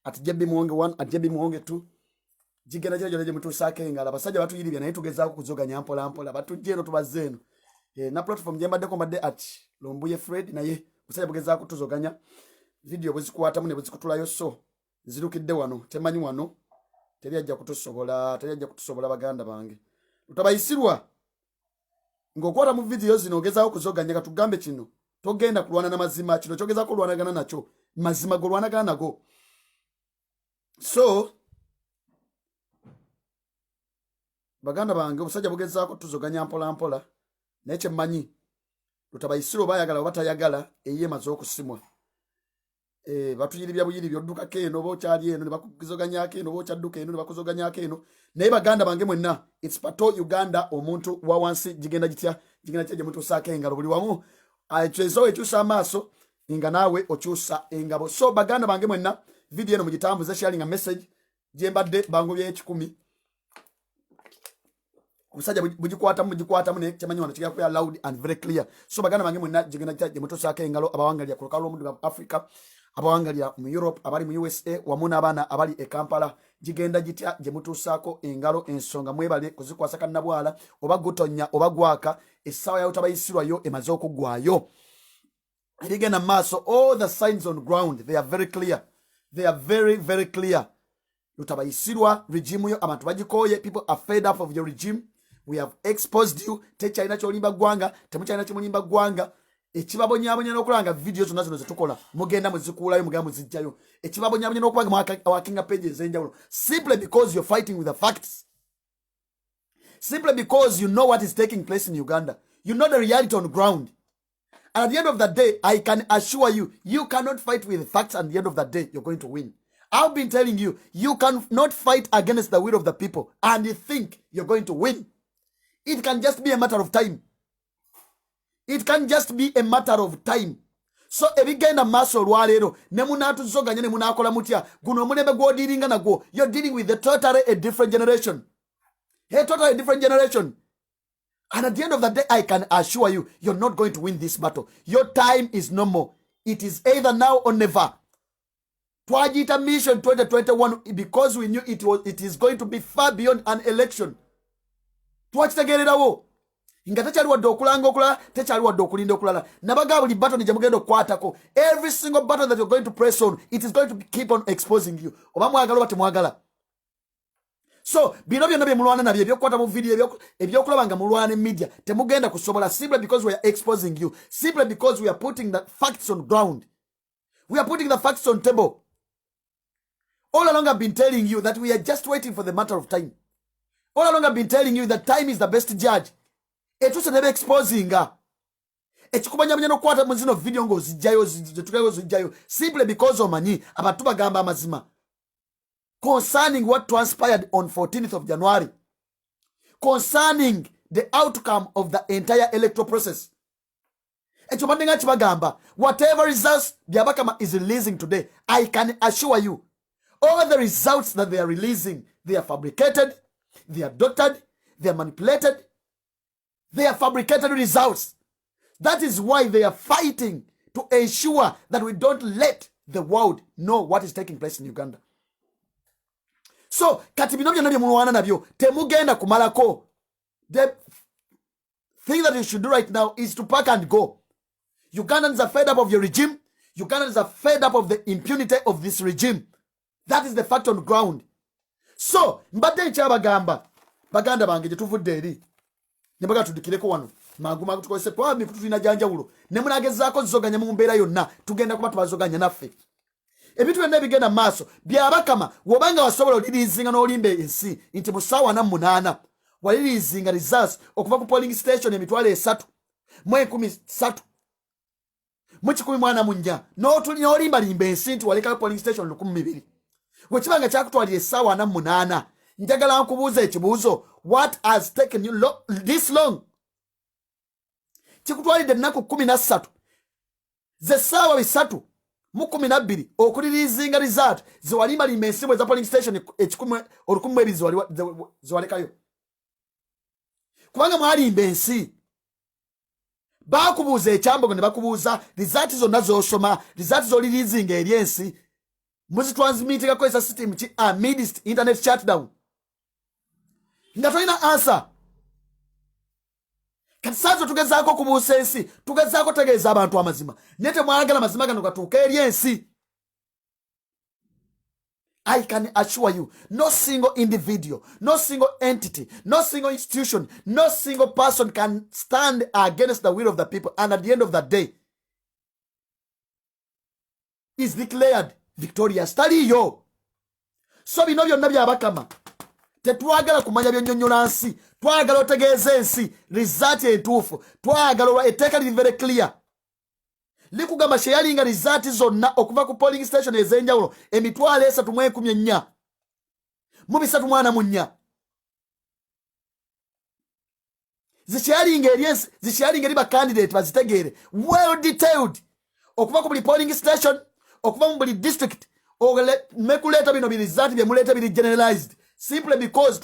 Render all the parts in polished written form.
ati jebbi muwonge 1 ati jebbi muwonge 2 jigenda jejo leje mutusake ngala basajja batuyiribya naye tugezaako kuzoganya mpola mpola batujje eno tubaze eno na platform jembaddeko mbadde ati Lombuye Fred naye musajja bugezaako tuzoganya video bwezikwatamu ne bwezikutulayo so zirukidde wano temanyi wano teri ajja kutusobola baganda bange tutabayisirwa ng'okwata mu video zino ogezaako kuzoganya katugambe kino togenda kulwana na mazima kino kyogezaako olwanagana nakyo mazima golwanagana nago so baganda bange omusajja bugezaako tuzoganya mpola mpola naye kyemmanyi tutabayisirwa bayagala oba tayagala eyemaze okusimwa batuyiribya buyiribya oddukako eno oba okyali eno ne bakuzoganyako eno oba okyadduka eno ne bakuzoganyako eno naye baganda bange mwenna its pato Uganda omuntu wa wansi gigenda gitya gye mutuusaako engalo buli wamu ekyezo ekyusa amaaso nga naawe okyusa engabo so baganda bange mwenna video eno mugitambuze sharing a message gyembadde bangobya 10 omusajja bugikwatamu naye kyamanyi wano kigenda kubeera loud and very clear so baganda bange mwenna gigenda gitya gye mutuusaako engalo abawangalira ku lukalu lw'omuddu wa Africa abawangalira mu Europe abali mu USA wamu n'abaana abali e Kampala gigenda gitya gye mutuusaako engalo ensonga mwebale kuzikwasa kannabwala oba gutonya oba gwaka essaawa yawe tabayisirwayo emaze okuggwayo erigenda mu maaso all the signs on ground they are very clear they are very very clear utabayisirwa regime yo abantu bagikooye people are fed up of your regime we have exposed you tekyalina kyolimba ggwanga temukyalina kyemulimba ggwanga ekibabonyabonya n'okulanga video zonna zino zetukola mugenda muzikuulayo mugenda muzijjayo ekibabonyabonya n'okubanga awakinga pages ez'enjawulo simply because you're fighting with the facts simply because you know what is taking place in Uganda you know the reality on ground and at the end of the day I can assure you you cannot fight with the facts and at the end of the day you're going to win. I've been telling you you cannot fight against the will of the people and you think you're going to win. It can just be a matter of time. It can just be a matter of time. So ebigenda maso olwaleero ne munaatuzoganya ne munaakola mutya guno omulembe gw'odiringa nagwo you're dealing with a totally a different generation. A totally different generation. And at the end of the day I can assure you you're not going to win this battle. Your time is no more. It is either now or never. Twajita mission 2021 because we knew it is going to be far beyond an election. Twakitegeererawo nga tekyali wadde okulanga okulala tekyali wadde okulinda okulala nabaga buli button gye mugenda okukwatako every single button that you're going to press on it is going to keep on exposing you oba mwagala oba temwagala so bino byonna bye mulwana nabyo ebyokukwata mu video ebyokulaba nga mulwana media temugenda kusobola simply because we are exposing you simply because we are putting the facts on ground we are putting the facts on table. All along I've been telling you that we are just waiting for the matter of time. All along I've been telling you that time is the best judge. Etuse nebe exposing nga. Ekikubanyamanya n'okwata mu zino video ng'ozijjayo zetukayo zijjayo simply because omanyi abantu bagamba amazima. Concerning what transpired on 14th of January. Concerning the outcome of the entire electoral process. Ekyo mbadde nga kibagamba whatever results Byabakama is releasing today, I can assure you all the results that they are releasing, they are fabricated, they are doctored, they are manipulated, they are fabricated results. That is why they are fighting to ensure that we don't let the world know what is taking place in Uganda. So, kati bino byonna bye mulwana nabyo temugenda kumalako. The thing that you should do right now is to pack and go. Ugandans are fed up of your regime. Ugandans are fed up of the impunity of this regime. That is the fact on ground. So, mbadde nkyabagamba baganda bange gye tuvudde eri ne baga tudikireko wano mangu tukozese twami kutulina janjawulo ne munagezaako zoganya mu mbeera yonna tugenda kuba tubazoganya naffe ebintu byonna bigenda maaso Byabakama wobanga wasobola oliriizinga n'olimba ensi nti mu ssaawa 48 waliriizinga results okuva ku polling station emitwalo 3 mu 13 mu 14 n'olimbalimba ensi nti walekayo polling station 12 wekibanga kyakutwalira essaawa 48 njagala nkubuuza ekibuuzo what has taken you this long kikutwalidde ennaku 13 ze ssaawa 3 mu 12 okuliriizinga result zewalimbalimba ensimu eza polling station 12 zewalekayo kubanga mwalimba ensi bakubuuza ekyambogo ne bakubuuza result zonna z'osoma result z'oliriizinga eri ensi muzitransmitinga kozesa system ki amidst internet shutdown nga tolina answer. Kati saazo tugezaako kubuusa ensi, tugezaako tegeeza abantu amazima, naye temwagala mazima gano gatuuka eri ensi. I can assure you, no single individual, no single entity, no single institution, no single person can stand against the will of the people, and at the end of the day is declared victorious. Taliyo. So bino byonna Byabakama. Tetwagala kumanya byonnyonnyola nsi, twagala otegeeza ensi result entuufu, twagala etteeka liri very clear. Likugamba sheyalinga result zonna okuva ku polling station ez'enjawulo emitwalo 314 mu 384 zishayalinga eri bakandidate bazitegeere well detailed okuva ku buli polling station, okuva mu buli district. Mekuleeta bino result byemuleeta biri generalized simply because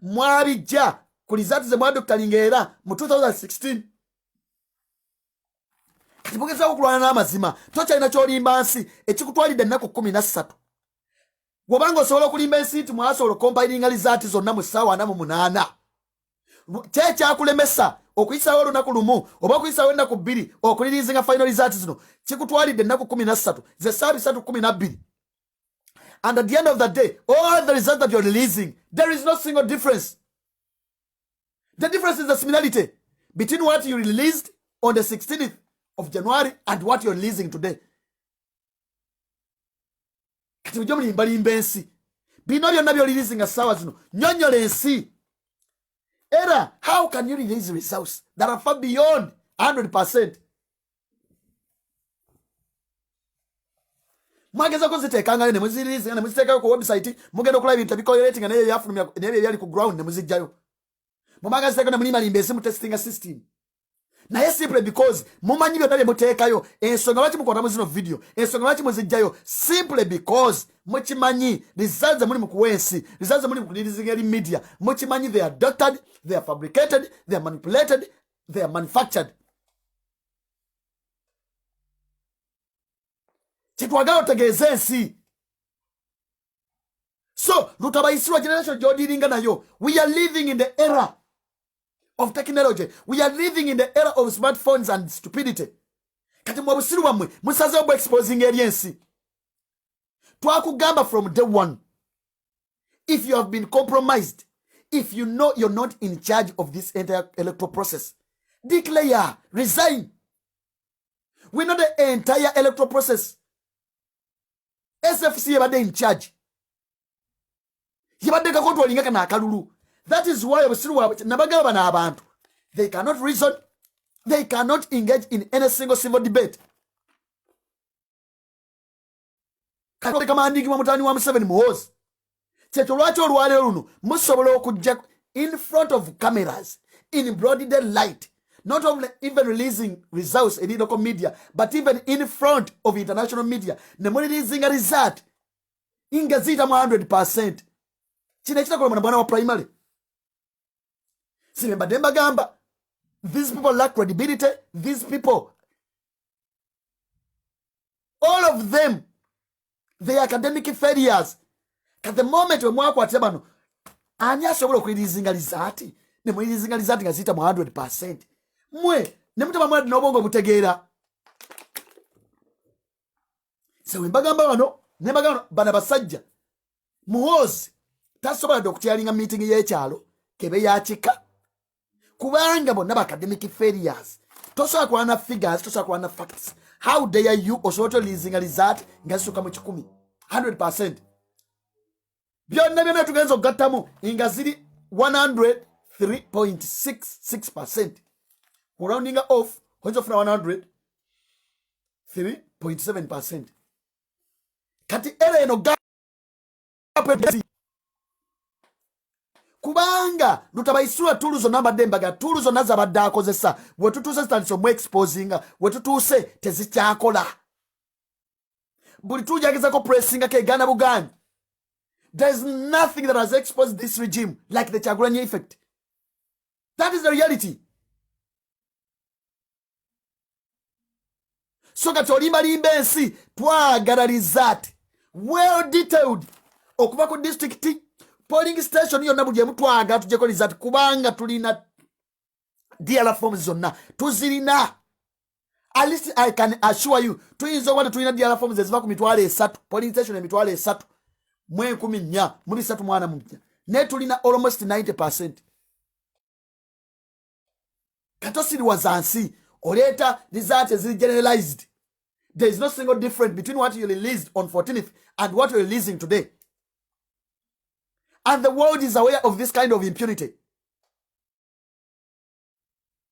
mwabijja ku result ze mwadoktalinga era mu 2016. Kati mugezaako okulwana n'amazima, tokyalina ky'olimba nsi ekikutwalidde ennaku 13. Bw'obanga osobola okulimba ensi nti mwasobola okompilinga result zonna mu ssaawa 48. Kyekyakulemesa okuyisaawo olunaku lumu oba okuyisaawo ennaku 2 okulirizinga final result zino kikutwalidde ennaku 13 ze ssaawa 312. And at the end of the day, all the results that you're releasing, there is no single difference. The difference is the similarity between what you released on the 16th of January and what you're releasing today. Kati mujjo mulimbalimba ensi. Bino byonna by'o releasing essaawa zino nnyonnyola ensi. Era, how can you release results that are far beyond 100%? Mwagezako ziteekangayo ne muzireleasinga ne muziteekayo ku website, mugenda okulaba ebintu ebikoleretinga n'ebyo byafulumya n'ebyo ebyali ku ground ne muzijjayo. Mumanga ziteekayo ne mulimalimba ensi mu testinga system. Naye simply because mumanyi byonna bye muteekayo, ensonga lwaki mukwata mu zino video, ensonga lwaki muzijjayo, simply because mukimanyi results ze muli mu kuwa ensi, results ze muli mu kulirizinga eri media, mukimanyi they are doctored, they are fabricated, they are manipulated, they are manufactured. Kitwagala otegeeze ensi. So lutabayisirwa generation gy'odiringa nayo, we are living in the era of technology. We are living in the era of smartphones and stupidity. Kati mu busiru bwammwe musazeewo bwe exposing eri ensi. Twakugamba from day one, if you have been compromised, if you know you're not in charge of this entire electoral process, declare, resign. We know the entire electoral process. SFC yabadde in charge. Yabadde kakontrolinga kana akalulu. That is why nabagaba bano abantu, they cannot reason, they cannot engage in any single civil debate. Kati kamandingi wa mutani wa Museveni muhozi. Kyekyo lwaki olwaleero luno musobola okujja in front of cameras, in broad daylight, not only even releasing results in local media, but even in front of international media, ne mulirizinga result inga zita mu 100%. Kino ekitakola mwana wa primary. Simbadde mbagamba, these people lack credibility. These people, all of them, they are academic failures. At the moment when mwakwatira bano, ani asobola okulirizinga result ne mulirizinga result nga zita mu 100%. Mwe ne mutaba mwadi n'obwongo butegeera. So mbagamba bano ne mbagamba bana basajja muhozi tasobola okutyalinga meeting y'ekyalo kebe yakika. Kubanga bonna academic failures. Tosobola kulwana figures, tosobola kulwana facts. How dare you osobola releasing a result nga zisuka mu 100%. Byonna tugenza okugattamu nga ziri 103.66%. Rounding off, when's of 103.7%. Kati ele no gap. Kubanga lutabayisirwa tulu zonna mbadde mbaga, tulu zonna zabadde akozesa, we tutuuse zitandise omu exposinga, we tutuuse tezikyakola. Buli tujagezako pressinga ke Uganda buganyi. There is nothing that has exposed this regime like the Kyagulanyi effect. That is the reality. So kati olimbalimba ensi twagala result. well detailed okuva ku district polling station yonna buli emu twaga tujjeko result kubanga tulina DLR forms zonna tuzirina. At least I can assure you tuyinza okuba tetulina DLR forms eziva ku mitwalo 3 polling station emitwalo 3 mu 14 mu 3 ne tulina almost 90%. Katosiriwa zansi oleeta result eziri generalized. There is no single difference between what you released on 14th and what you're releasing today. And the world is aware of this kind of impunity.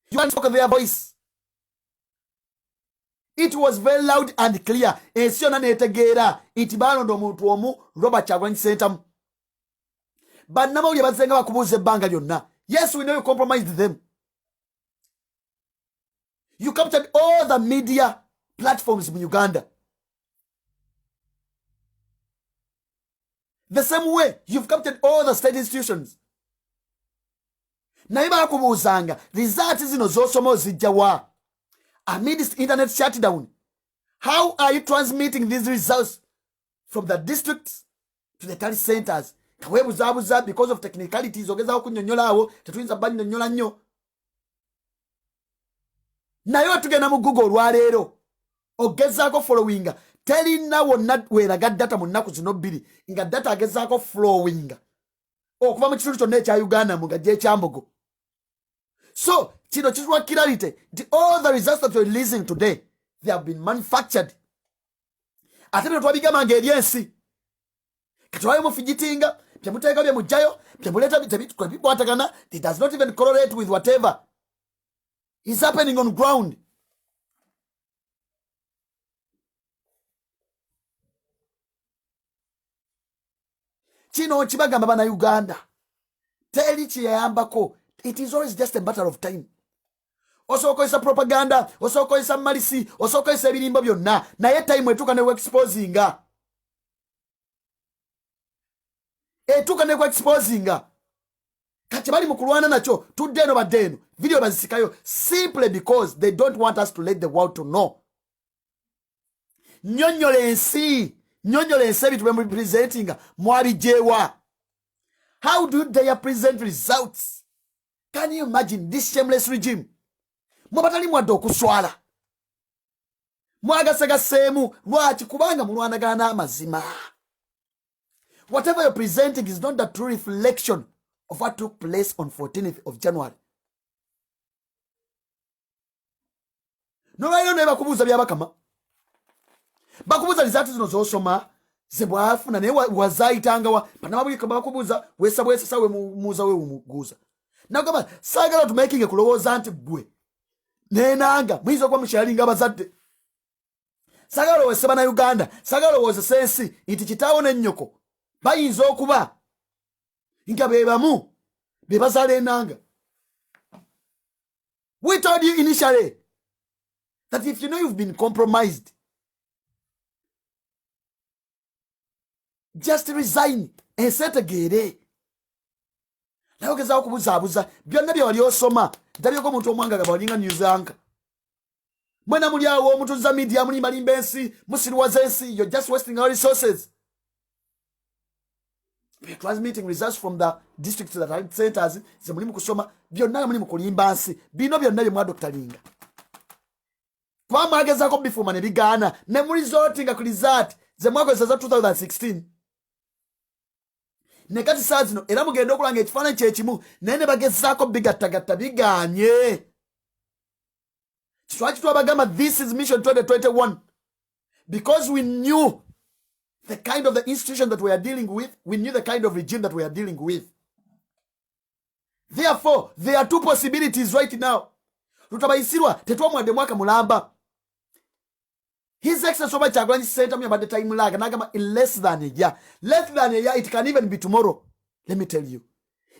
You can't talk their voice. It was very loud and clear. Esiona netegera itibano ndo muntu omu Robert Kyagulanyi Ssentamu. Bannama uli bazenga bakubuuza ebbanga lyonna. Yes, we know you compromised them. You captured all the media platforms in Uganda. The same way you've captured all the state institutions. Naye bakubuuzanga results zino z'osoma zijjawa amidst internet shutdown. How are you transmitting these results from the districts to the tally centers? Kaweebuzaabuza because of technicalities ogezaako kunnyonnyola awo tetuyinza bannyonnyola nnyo. Naye tugenda mu Google olwaleero ogezaako followinga terina wonna weeraga data mu nnaku zino 2 nga data agezaako flowinga okuva mu kitundu kyonna ekya Uganda mu ngajja ekyambogo. So kino kituwa clarity nti all the results that we're releasing today they have been manufactured. Ate bino twabigambanga eri ensi katwayo mufigitinga byemuteeka bye mujjayo byemuleeta bikwatagana. It does not even correlate with whatever is happening on ground. Kino kibagamba bana Uganda teri kiyayambako. It is always just a matter of time. Osokozesa propaganda, osokozesa malisi, osokozesa ebirimba byonna naye time etuuka ne exposinga. Etuuka ne exposinga. Kati bali mu kulwana nakyo tudde eno badde eno video bazisikayo simply because they don't want us to let the world to know. Nnyonnyola ensi ebintu bye presentinga mwabijeewa. How do they present results? Can you imagine this shameless regime? Mubatali mwadde okuswala mwagasegaseemu lwaki kubanga mulwanagana n'amazima. Whatever you're presenting is not the true reflection of what took place on 14th of January. Nolwairo naye bakubuuza Byabakama bakubuuza result zino z'osoma ze bwafuna naye wazaayitangawa panamabulika bakubuuza weesa bwesesa we muuza we umuguuza. Nagamba saagala tumaking kulowooza nti ggwe nenanga muyinza okuba mukyalinga abazadde. Saagala lowoozesa bannayuganda, saagala lowoozesa ensi nti kitaawo n'ennyoko bayinza okuba nga be bamu be bazaala enanga. We told you initially that if you know you've been compromised, just resign and set a gate. Naye ogezaako kubuzaabuza byonna bye wali osoma ndabyeko omuntu omwanga balinga news anchor. Mwena muli awo mutuza media muli malimba ensi musiriwaza ensi. You're just wasting our resources. We're transmitting results from the district that are centers ze muli mu kusoma byonna muli mu kulimba nsi bino byonna bye mwa Dr. Linga. Kwa mwagezaako bifuma ne bigaana ne muli zotinga ku result ze mwakozesa za 2016. Nekati saa zino era mugenda okulanga ekifaananyi kyekimu naye ne bagezaako bigattagatta bigaanye. Lwaki twabagamba this is mission 2021 because we knew the kind of the institution that we are dealing with, we knew the kind of regime that we are dealing with. Therefore there are 2 possibilities right now. Lutabayisirwa tetwamwadde mwaka mulamba. His Excellency Robert Kyagulanyi Ssentamu about the time lag and in less than a year. Less than a year, it can even be tomorrow. Let me tell you.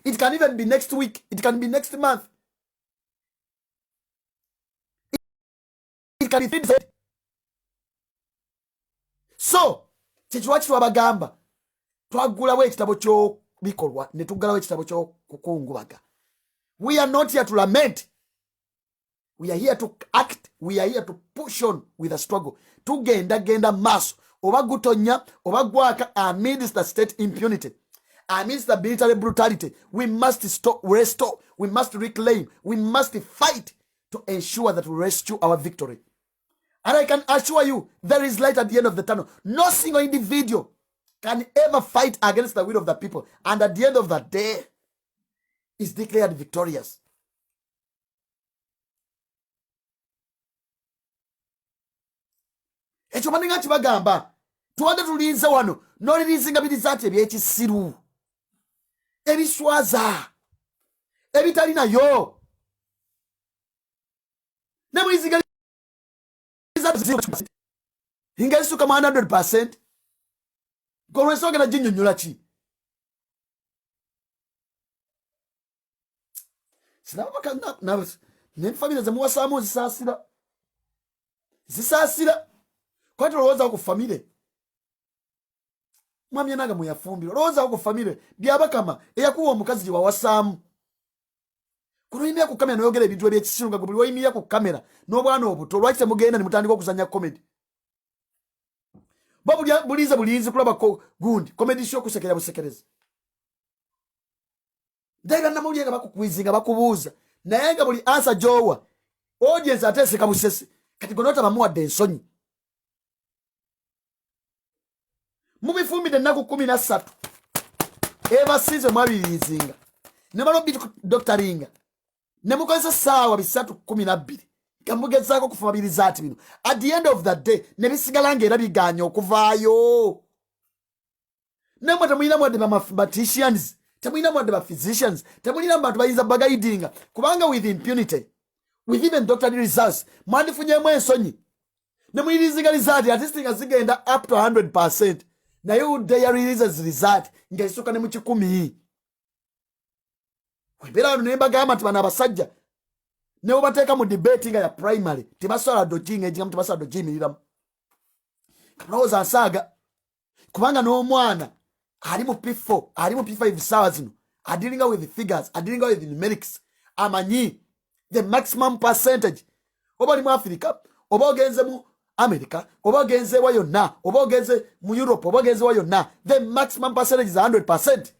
It can even be next week. It can be next month. It can be said. So, kyekirwaki twabagamba twaggulawo ekitabo ky'obikolwa ne tuggalawo ekitabo ky'okukungubaga. We are not here to lament. We are here to act. We are here to push on with a struggle. Tugenda maaso oba gutonya oba gwaka amidst the state impunity, amidst the military brutality. We must restore, we must reclaim, we must fight to ensure that we rescue our victory. And I can assure you, there is light at the end of the tunnel. No single individual can ever fight against the will of the people, and at the end of the day is declared victorious. Ekyo maninga kibagamba tuwadde tulinze wano n'olirizinga birizaati ebyekisiru ebiswaza ebitalinayo ne mulizinga nga essuka mu 100%. Golwensogera ginyonnyola ki? Sinaba n'efamire ze muwasaamu zisaasira kwati olowooza ku famire mwami enanga mweyafumbira olowooza ku famire Byabakama eyakuwa omukazi gye wawasaamu kuno oyimira ku kamera noyogera ebintu ebyekisiru nga buli wayimirira ku kamera n'obwana obuto lwaki temugenda ne mutandika okuzanya komedi bo bulize bulinzi kulaba gundi komedi show kusekera busekereza ndaiba namawulire nga bakukwizinga bakubuuza naye nga buli ansa gyowa audience ateeseka busesi kati gonota bamuwadde ensonyi mubifumbidde ennaku 13 ebasiize mwabirizinga ne balobi doctoringa ne mukozesa saawa 312 nga mugezaako kufumabiriza ati bino at the end of the day ne bisigala nga era biganya okuvaayo. Nemwe temulina mwadde bamathematicians, temulina mwadde baphysicians, temulina bantu bayinza bagaidinga kubanga with impunity, with even doctoral results mwandifunyemu ensonyi ne muyirizinga result at least nga zigenda up to 100%. Naye udde ya releases result nga isuka ne mu 10. Webera wano ne mbagamba nti bano abasajja ne obateeka mu debate nga ya primary tebasobola dojinga ejigamu tebasobola dojimiriramu. Kanowooza nsaaga kubanga n'omwana ali mu P4 ali mu P5 saawa zino adiringa with figures, adiringa with numerics, amanyi the maximum percentage oba ali mu Africa oba ogenze mu America oba ogenze wa yonna oba ogenze mu Europe oba ogenze wa yonna, the maximum percentage is 100%.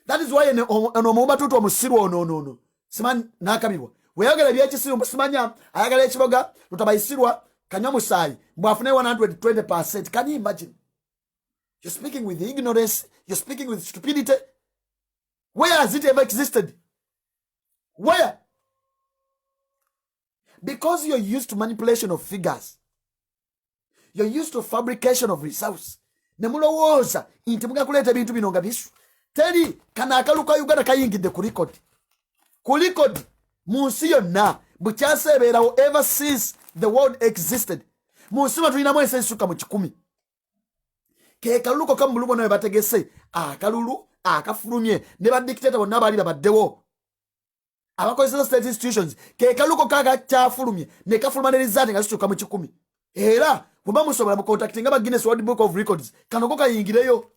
That is why omuba tutu omusiru ono simanyi nakabibwa weyogera byekisiru simanya ayagala ekiboga lutabayisirwa kanywa musaayi mbwafune 120%. Can you imagine? You're speaking with ignorance, you're speaking with stupidity. Where has it ever existed? Where? Because you're used to manipulation of figures, you're used to fabrication of results. Nemulowooza nti mugakuleeta ebintu bino nga bisu teri kana akalu ka Uganda kayingidde ku record mu nsi yonna bukyaseebeerawo ever since the world existed. Mu nsi tulinamu ensi esukka mu 10. Ke kalulu ko kamulubo nawe bategese akalulu akafulumye ne ba dictator bonna bali baddewo abakozesa state institutions ke kalulu ko kaka kyafulumye ne kafuluma ne result nga situka mu 10. Era bwe musobola mu contacting aba Guinness World Book of Records kano ko kayingireyo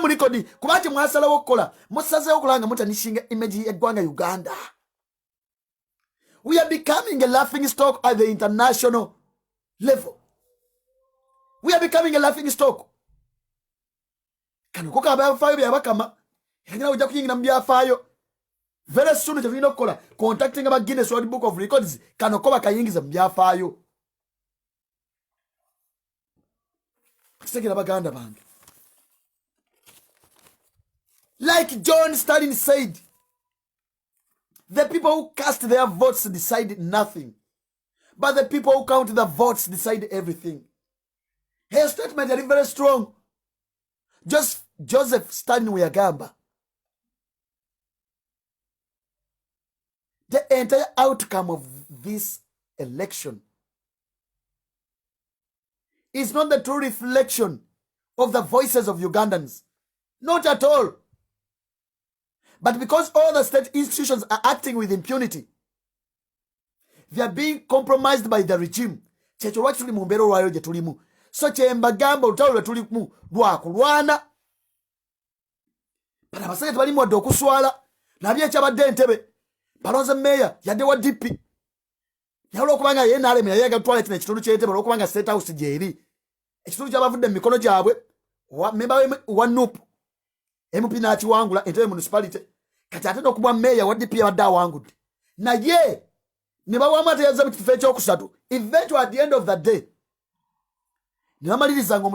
mu record kubati mwasalawo okukola musazeewo okulanga mutanishinga image y'eggwanga Uganda. We are becoming a laughing stock at the international level. We are becoming a laughing stock. Kano ko kabafaayo Byabakama yangira ujja kuyingira mu byafaayo very soon tulina okukola contacting aba Guinness World Book of Records kano ko bakayingiza mu byafaayo. Kisekera baganda bange. Like John Stalin said, the people who cast their votes decide nothing, but the people who count the votes decide everything. Her statement is very strong. Joseph Stalin Byabakama. The entire outcome of this election is not the true reflection of the voices of Ugandans. Not at all. But because all the state institutions are acting with impunity, they are being compromised by the regime. Checho lwaki tuli mu mbeera olwayo gye tulimu. So kyembagamba olutalo lwe tulimu lwakulwana. Bano abasajja tebalimu wadde okuswala. Nabye ekyabadde Entebbe. Balonze meeya yadde wa DP. naye olwokubanga ye NRM yayaga kutwala kino ekitundu ky'Entebbe olwokubanga State House gyeri ekitundu ky'abavudde mu mikono gyabwe memba wa NUP MP n'akiwangula Entebbe municipality kati ate n'okubwa meeya wa DP abadde awangudde naye ne bawamu ate yazza mu kifo ekyokusatu eventually at the end of the day ne bamaliriza nga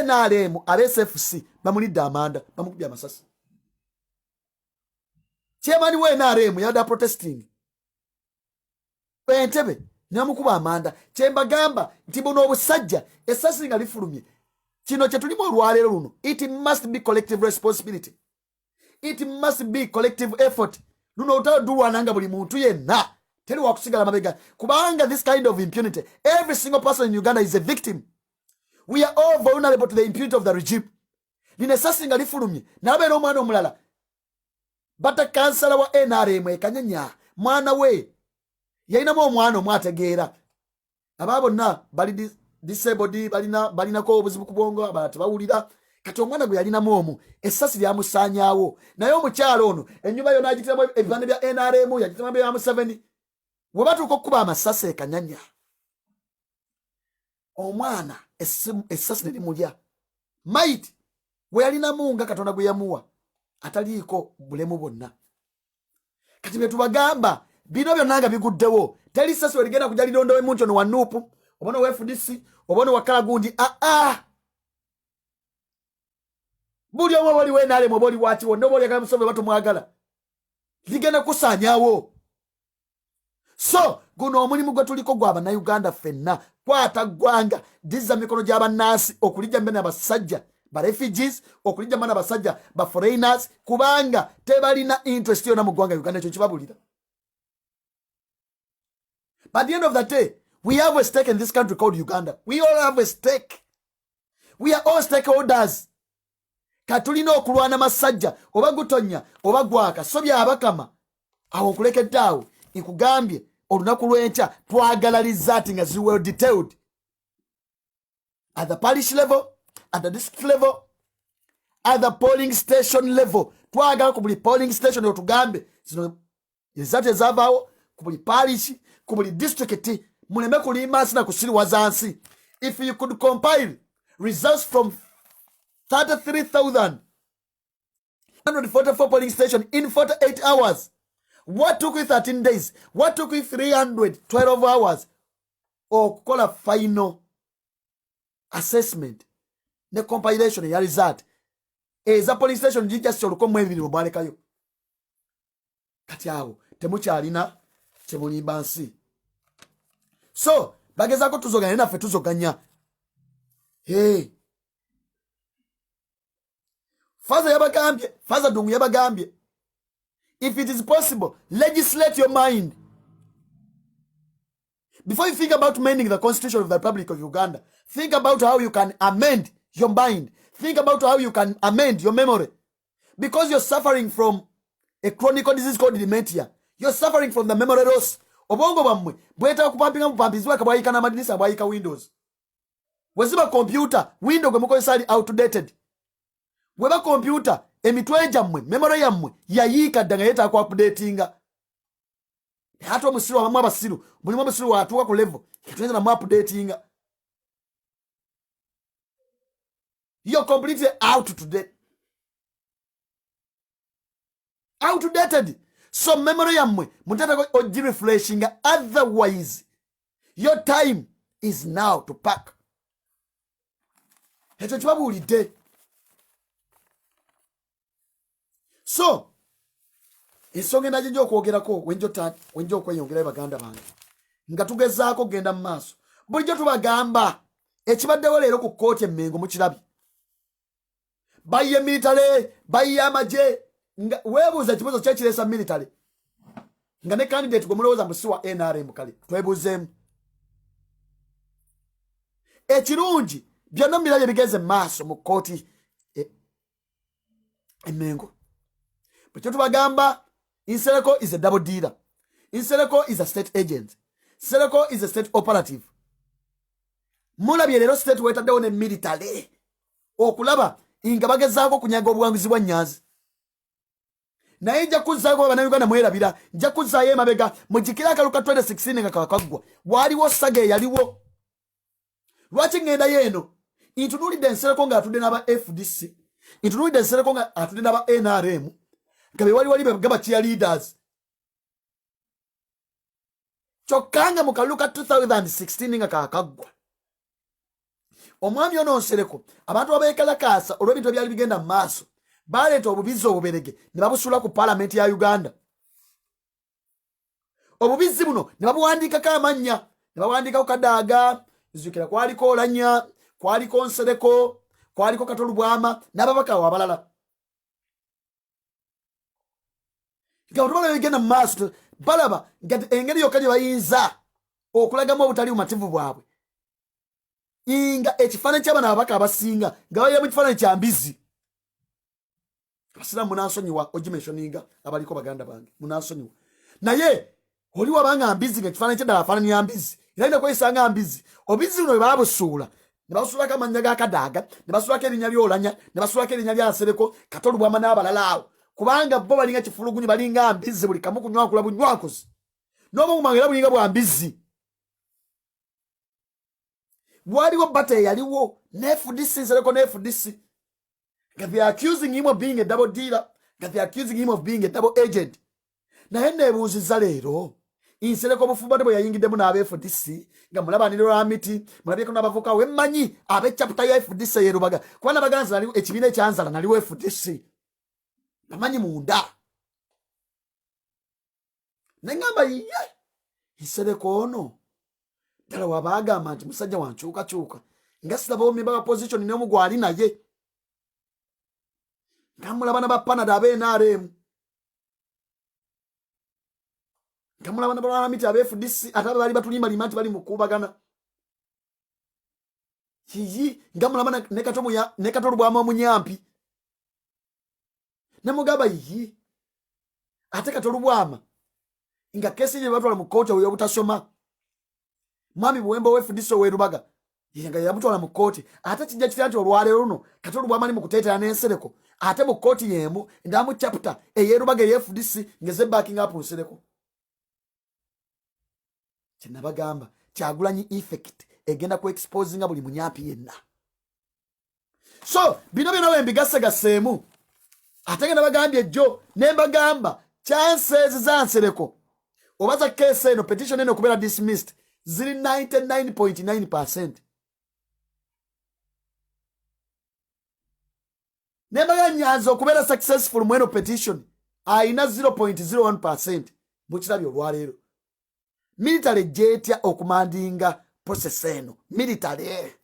NRM ab'SFC bamulidde amanda bamukubye amasasi chairman wa NRM yada protesting Entebbe namukuba amanda kyembagamba nti buno obusajja essasi nga lifulumye kino kye tulimu olwaleero luno it must be collective responsibility, it must be collective effort. Luno utadulwananga buli muntu yenna teri wakusigala mabega kubanga this kind of impunity, every single person in Uganda is a victim. We are all vulnerable to the impunity of the regime. Nine essasi nga lifulumye nabeera omwana omulala bata kansala wa NRM ekanyanya mwana we yalinamu omwana omwategeera aba bonna bali disabled balinako obuzibu ku bwongo abalala tebawulira kati omwana gwe yalinamu omu essasi lyamusaanyaawo naye omukyalo ono ennyumba yonna agitiramu ebipande bya NRM yagitiramu bya Museveni we batuuka okukuba amasasi ekanyanya omwana essasi ne limulya maiti we yalinamu nga Katonda gwe yamuwa ataliiko bulemu bwonna kati bye tubagamba bino byonna nga biguddewo teri ssasi we ligenda kujja lironda w'emuntu ono wa NUP obona wa FDC obona wa Kalagundi buli omu boli we NRM boli wati wonna boli agala Museveni batumwagala ligenda kusaanyaawo. So guno omulimu gwe tuliko gwa bannayuganda ffenna kwata ggwanga dizza mikono gy'abannansi okulijja mbene abasajja ba refugees okulijja mbene abasajja ba foreigners kubanga tebalina interest yonna mu ggwanga Uganda ekyo kibabulira. By the end of the day, we have a stake in this country called Uganda. We all have a stake. We are all stakeholders. Katulina okulwana masajja oba gutonya oba gwaka so Byabakama awo nkulekedde awo nkugambye olunaku lw'enkya twagalaliza ati nga ziri well detailed at the parish level, at the district level, at the polling station level. Twagala ku buli polling station otugambe zino ezate ezavaawo ku buli parish ku buli district muleme kulimba nsi na kusiriwaza nsi. If you could compile results from 33,144 polling stations in 48 hours, what took you 13 days? What took you 312 hours? Or call a final assessment ne compilation ya result eza polling station just olukomu ebiri mubalekayo kati awo temukyalina kyemulimba nsi. So bagezako tuzoganya naffe tuzoganya Faza Dungu yabagambye if it is possible legislate your mind before you think about amending the constitution of the Republic of Uganda. Think about how you can amend your mind. Think about how you can amend your memory, because you're suffering from a chronic disease called dementia. You're suffering from the memory loss. Obongo bamwe bweta kupampinga mupampizwa kabwayika na madinisa abwayika Windows weziba computer window gwe mukozesa ali outdated. Weba computer emitwe jammwe memory yammwe yayiika ddanga yeta ku updatinga hata omusiru abamu abasiru mulimu omusiru watuuka ku level kitwenza na mu updatinga. You're completely outdated. So memory yammwe mutata oji refreshing, otherwise your time is now to pack. Ekyo kibabulidde. So ensonga endala gye okwogerako wenjo okweyongera baganda bange nga tugezaako genda mu maaso bulijjo tubagamba ekibaddewo leero ku kkooti Emmengo mukirabye bayiye militale bayiye amagye nga weebuuza ekibuuzo kyekireesa militale nga ne candidate gwe mulowooza musi wa NRM kale twebuuzeemu ekirungi byonna mubirabye bigenze mu maaso mu kkooti Emmengo. But you tubagamba Insereko is a double dealer. Insereko is a state agent. Insereko is a state operative. Mulabye leero state wetaddewo ne military okulaba nga bagezaako kunyaga obuwanguzi bwa Nyanzi. naye nja kuzzaayo bannayuganda mwerabira nja kuzzaayo emabega mugikira akalu ka 2016 nga kakaggwa waaliwo saga eyaliwo lwaki ŋŋendayo eno ntunuulidde ensereko ng'atudde n'aba FDC ntunuulidde ensereko nga atudde n'aba NRM nga be wali begaba cheer leaders kyokka nga mu kalulu ka 2016 nga kakaggwa omwami ono nsereko abantu abeekalakaasa olw'ebintu ebyali bigenda mu maaso baleeta obubizi obuberege ne babusula ku paalamenti ya Uganda. Obubizi buno ne babuwandiikako amannya ne bawandiikako Kadaaga nzijukira kwaliko Olanya kwaliko Nsereko kwaliko Katolubwama n'ababaka abalala nga bwe bigenda mu maaso balaba engeri yokka gye bayinza okulagamu obutali bumativu bwabwe nga ekifaananyi ky'abana ababaka abasinga nga bayira mu kifaananyi kya mbizi. Abasiraamu munansonyiwa ogimensioninga abaliko baganda bange munansonyiwa naye oli wabanga mbizi nga ekifaananyi kyeddala afaananyi ya mbizi era ayina kweyisanga mbizi obizi buno bwe babusuula ne basuulako amannya ga Kadaaga ne basuulako erinnya ly'Olanya ne basuulako erinnya lya Nsereko Katolubwama n'abalala awo kubanga bo balinga kifulugunyi balinga mbizi buli kamu kunywakula bunywakuzi n'obwomumanga era bulinga bwa mbizi. Waliwo bata eyaliwo ne FDC Nsereko ne FDC nga they are accusing him of being a double dealer nga they are accusing him of being a double agent. Naye neebuuziza leero Nsereko obufumbo bwe yayingiddemu n'aba FDC nga mulabanira olw'amiti mulabyeko n'abavuka we mmanyi ab'ecapita ya FDC yerubaga kuba nabaganza naliwo ekibiina ekyanzala naliwo FDC namanyi munda neŋŋamba ye Nsereko ono ddala wabaagamba nti musajja wankyukakyuka nga siraba omumemba ba position n'omu gwali naye nga mulaba n'abapanada aba NRM nga mulaba n'abalwamiti aba FDC ate abe baali batulimbalima nti bali mu kuubagana yiyi nga mulaba ne Katolubwama omunyampi ne mugamba yiyi ate Katolubwama nga kesi gye batwala mu kooti ey'obutasoma mwami Buwemba we FDC owerubaga nga yamutwala mu kooti ate kijja kitya nti olwaleero luno Katolubwama ali mu kuteetera n'Ensereko ate mu kooti y'emu ndamu chapter eyerubaga ye FDC ngeze backing up Nsereko. Kinabagamba Kyagulanyi effect egenda ku exposing buli munyampi yenna. So bino bino wembigasegaseemu ate ngenda bagambye jjo nembagamba chances za Nsereko obaza case eno petition eno okubeera dismissed ziri 99.9%. Nembaga Nyanza okubeera successful mweno petition ayina 0.01% mukirabyo olwaleero. Military jetya okumandinga process eno military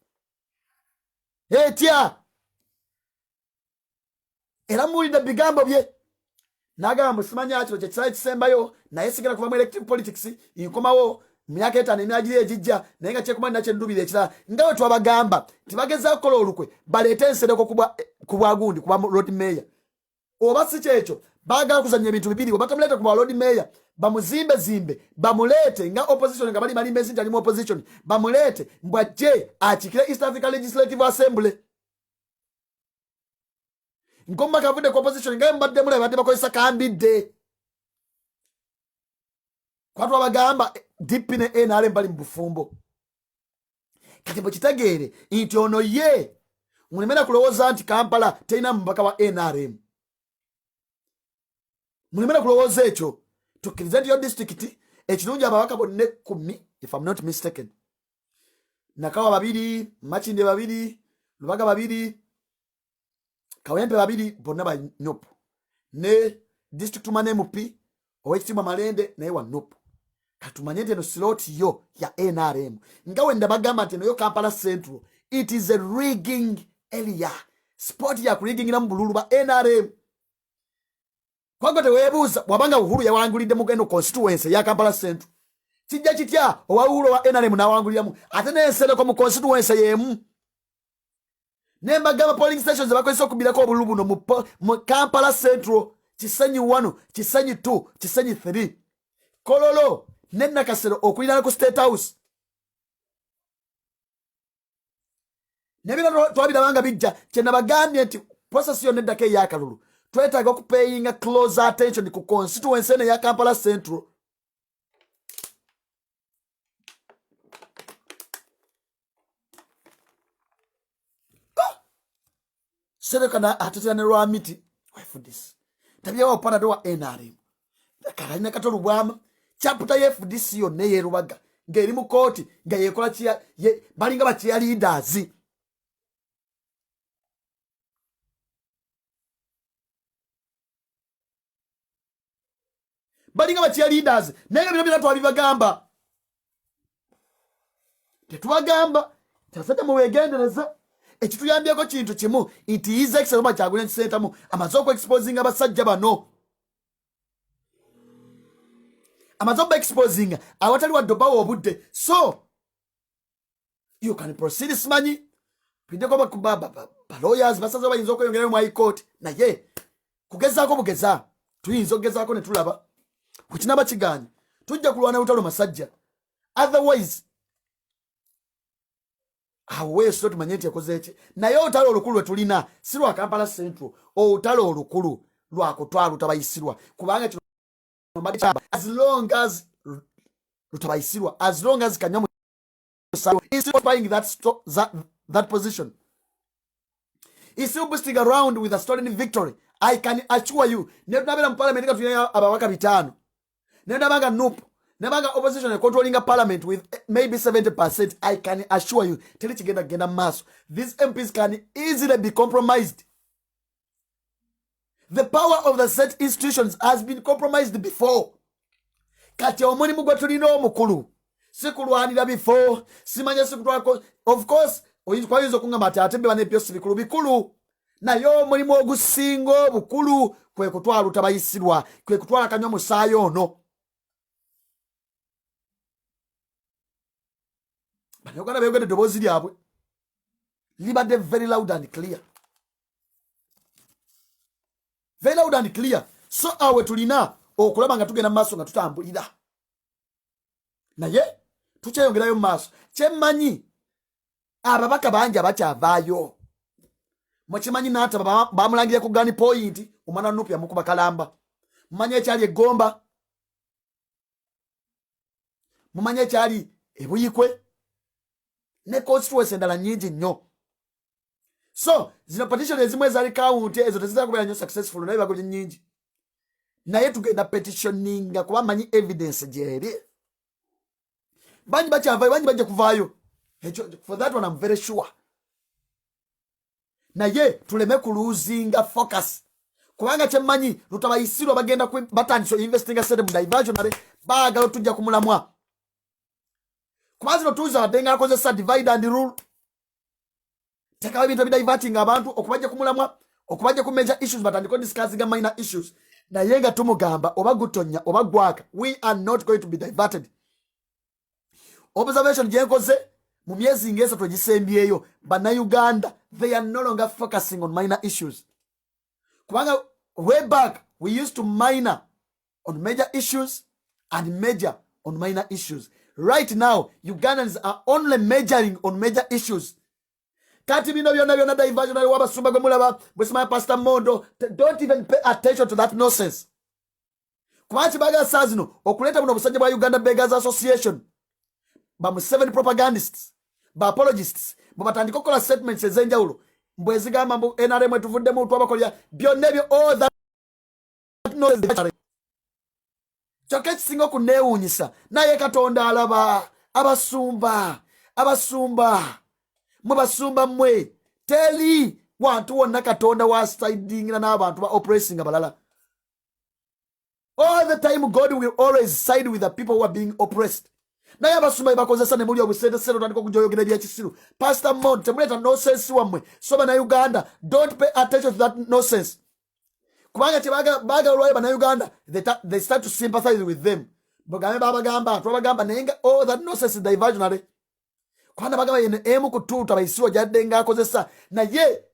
etya era muwulidde bigambo bye nagamba simanya kino kyekisala ekisembayo naye sigenda kuva mu elective politics nkomawo myaka etaano emyagiri egijja naye nga kyekumanyi nakyendubira ekirala nga bwe twabagamba tibagezaako kukola olukwe baleete Nsereko ku bwagundi kuba road mayor oba si kyekyo baagala kuzanya ebintu bibiri oba tamuleete ku bwa road mayor bamuzimbezimbe bamuleete nga opposition nga bali malimbe nti alimu opposition bamuleete mbwajje akikire East African Legislative Assembly nkomba kavudde ku opposition nga mbadde mule badde bakozesa kambidde kwatwa bagamba DP ne NRM bali mu bufumbo kati bwe kitegeere nti ono ye mulemera kulowooza nti Kampala terina mubaka wa NRM mulemera kulowooza ekyo tukkirize nti yo district ekirungi ababaka bonna 10 if I'm not mistaken Nakawa 2 Makinde 2 Lubaga 2 Kawempe 2 bonna ba nope ne district mane MP owekitiibwa Malende naye wa nope katumanye nti eno slot yo ya NRM nga wenda bagamba nti eno yo Kampala Central it is a rigging area sport ya kurigingira mu bululu ba NRM kwanga teweebuuza wabanga Uhuru yawangulidde mu eno constituency ya Kampala Central kijja kitya owa Uhuru wa NRM nawanguliramu ate n'Ensereko mu constituency yemu nembagamba polling stations bakozesa okubirako obululu buno mu Kampala Central Kisenyi 1 Kisenyi 2 Kisenyi 3 Kololo nenna Kasero okulira ku State House nebira twabirabanga bijja kyena bagambye nti process yo neddako eyakalulu twetaaga okupayinga close attention ku constituency eno eya Kampala Central. Serekana atatira ne Rwamiti FDC tabya wa pana wa NRM kalina katolu bwama chapter ya FDC yonna yerubaga ngeri mu kooti nga yekola kiya balinga bakiya leaders. Balinga bakiya leaders naye bino bino twabibagamba tetubagamba tasajja mu wegendereza ekituyambyeko kintu kimu nti his excellence Kyagulanyi Ssentamu amaze exposing abasajja bano amaze exposing awatali waddoba obudde so you can proceed simanyi pindeko ba lawyers basaza bayinza okweyongerayo mu high court naye kugezaako bugeza tuyinza okugezaako ne tulaba kukinaba kiganya tujja kulwana utalo masajja otherwise aweso tumanye nti yakoze eki naye olutalo olukulu tulina si lwa Kampala Central olutalo olukulu lwakutwala lutabayisirwa kubanga kino as long as lutabayisirwa as long as Kanyamu is still buying that position, is still boosting around with a stolen victory. I can assure you nebabera mu parliament katulina abawaka bitano nebanga nope nebanga opposition controlling a parliament with maybe 70%. I can assure you tell it genda mass these MPs can easily be compromised. The power of the set institutions has been compromised before. Kati omoni mugwe tulina omukulu sikulwanira before simanya sikutwako of course oyinza okungamba ati atembe bane pyosi bikulu naye omulimu ogusinga obukulu kwe kutwala utabayisirwa kwe kutwala Kanywa musaayo ono. Banyogana beyogedde eddoboozi lyabwe libadde very loud and clear, very loud and clear. So awe tulina okulaba nga tugenda maaso nga tutambulira naye tukyeyongerayo mu maaso. Kyemmanyi ababaka bangi abakyavaayo mukimanyi naata bamulangire ku gani point omwana Nuupu yamukuba kalamba. Mumanyi ekyali eggomba, mumanyi ekyali ebuyikwe ne constituency endala nyingi nnyo. So zino petition ezimu ezali county ezo tezitera kubeera nnyo successful naye baguli nyingi naye tugenda petitioninga kuba manyi evidence gyeri bangi bakyavaayo bangi bajja kuvaayo. For that one I'm very sure. Naye tuleme kuluzinga focus kubanga kyemmanyi lutabayisirwa bagenda batandise investing asset mu diversionary baagala tujja kumulamwa kuba zino tuuza adenga akozesa divide and rule tekawo ebintu ebidiverting abantu okubajja kumulamwa okubajja ku major issues batandika discussing minor issues naye nga tumugamba oba gutonya oba gwaka we are not going to be diverted. Observation gyenkoze mu myezi ng'esatu egisembyeyo Bannayuganda they are no longer focusing on minor issues kubanga way back we used to minor on major issues and major on minor issues. Right now Ugandans are only majoring on major issues. Kati bino byonna diversionary wabasumba gwe mulaba bwesimaya Pastor Mondo don't even pay attention to that nonsense kubanga kibaga saa zino okuleeta buno obusajja bwa Uganda Beggars Association ba Museveni propagandists ba apologists batandika okukola statements ez'enjawulo mbwezigamba mbu NRM etuvuddemu twabakolera byonna ebyo all that knowledge kyokka ekisinga okuneewuunyisa naye Katonda alaba abasumba mwe basumba mmwe teri wantu wonna Katonda wasidingira n'abantu ba oppressing abalala. All the time God will always side with the people who are being oppressed. Naye abasumba bakozesa ne muli obusentesero tandika okujoyogera ebyekisiru. Pastor Mont temuleta nonsense wammwe so Bannayuganda don't pay attention to that nonsense kubanga tebaga olwayo Bannayuganda they start to sympathize with them bagambe babagamba twabagamba naye nga all that nonsense is diversionary kubanga bagamba yene emu ku tuuta bayisirwa gyadde nga akozesa naye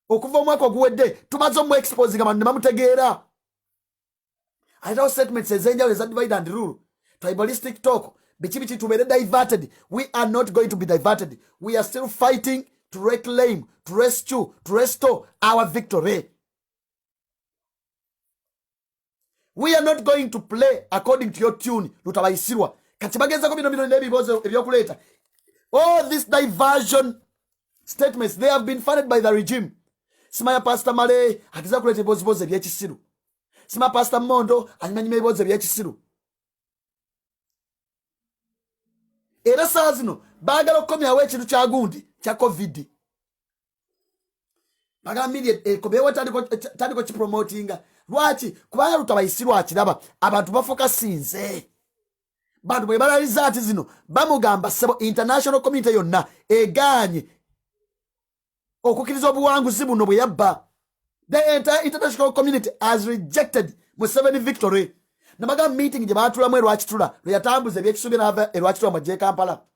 okuva omwaka oguwedde tumaze omu exposing abantu ne bamutegeera aletawo statements ez'enjawulo eza divide and rule tribalistic talk biki tubeere diverted. We are not going to be diverted. We are still fighting to reclaim, to rescue, to restore our victory. We are not going to play according to your tune. Lutabayisirwa. Kati bagezako bino n'ebibuuzo ebyokuleeta. All this diversion statements, they have been funded by the regime. Simaya Pastor Male akiza kuleeta ebibuuzo eby'ekisiru. Simaya Pastor Mondo anyimanyima ebibuuzo eby'ekisiru. Era saa zino baagala okukomyawo ekintu kya gundi kya COVID. Bagambye ekobeewo tandiko kipromotinga. Lwaki? Kubanga lutabayisirwa akiraba abantu bafokasinze. Bantu bwe balaliza ati zino bamugamba sebo international community yonna egaanye okukkiriza obuwanguzi buno bwe yabba. The entire international community has rejected Museveni victory. Nabagamba meeting gye baatulamu erwakitula lwe yatambuza ebyekisubi n'ava erwakitula mu majje Kampala.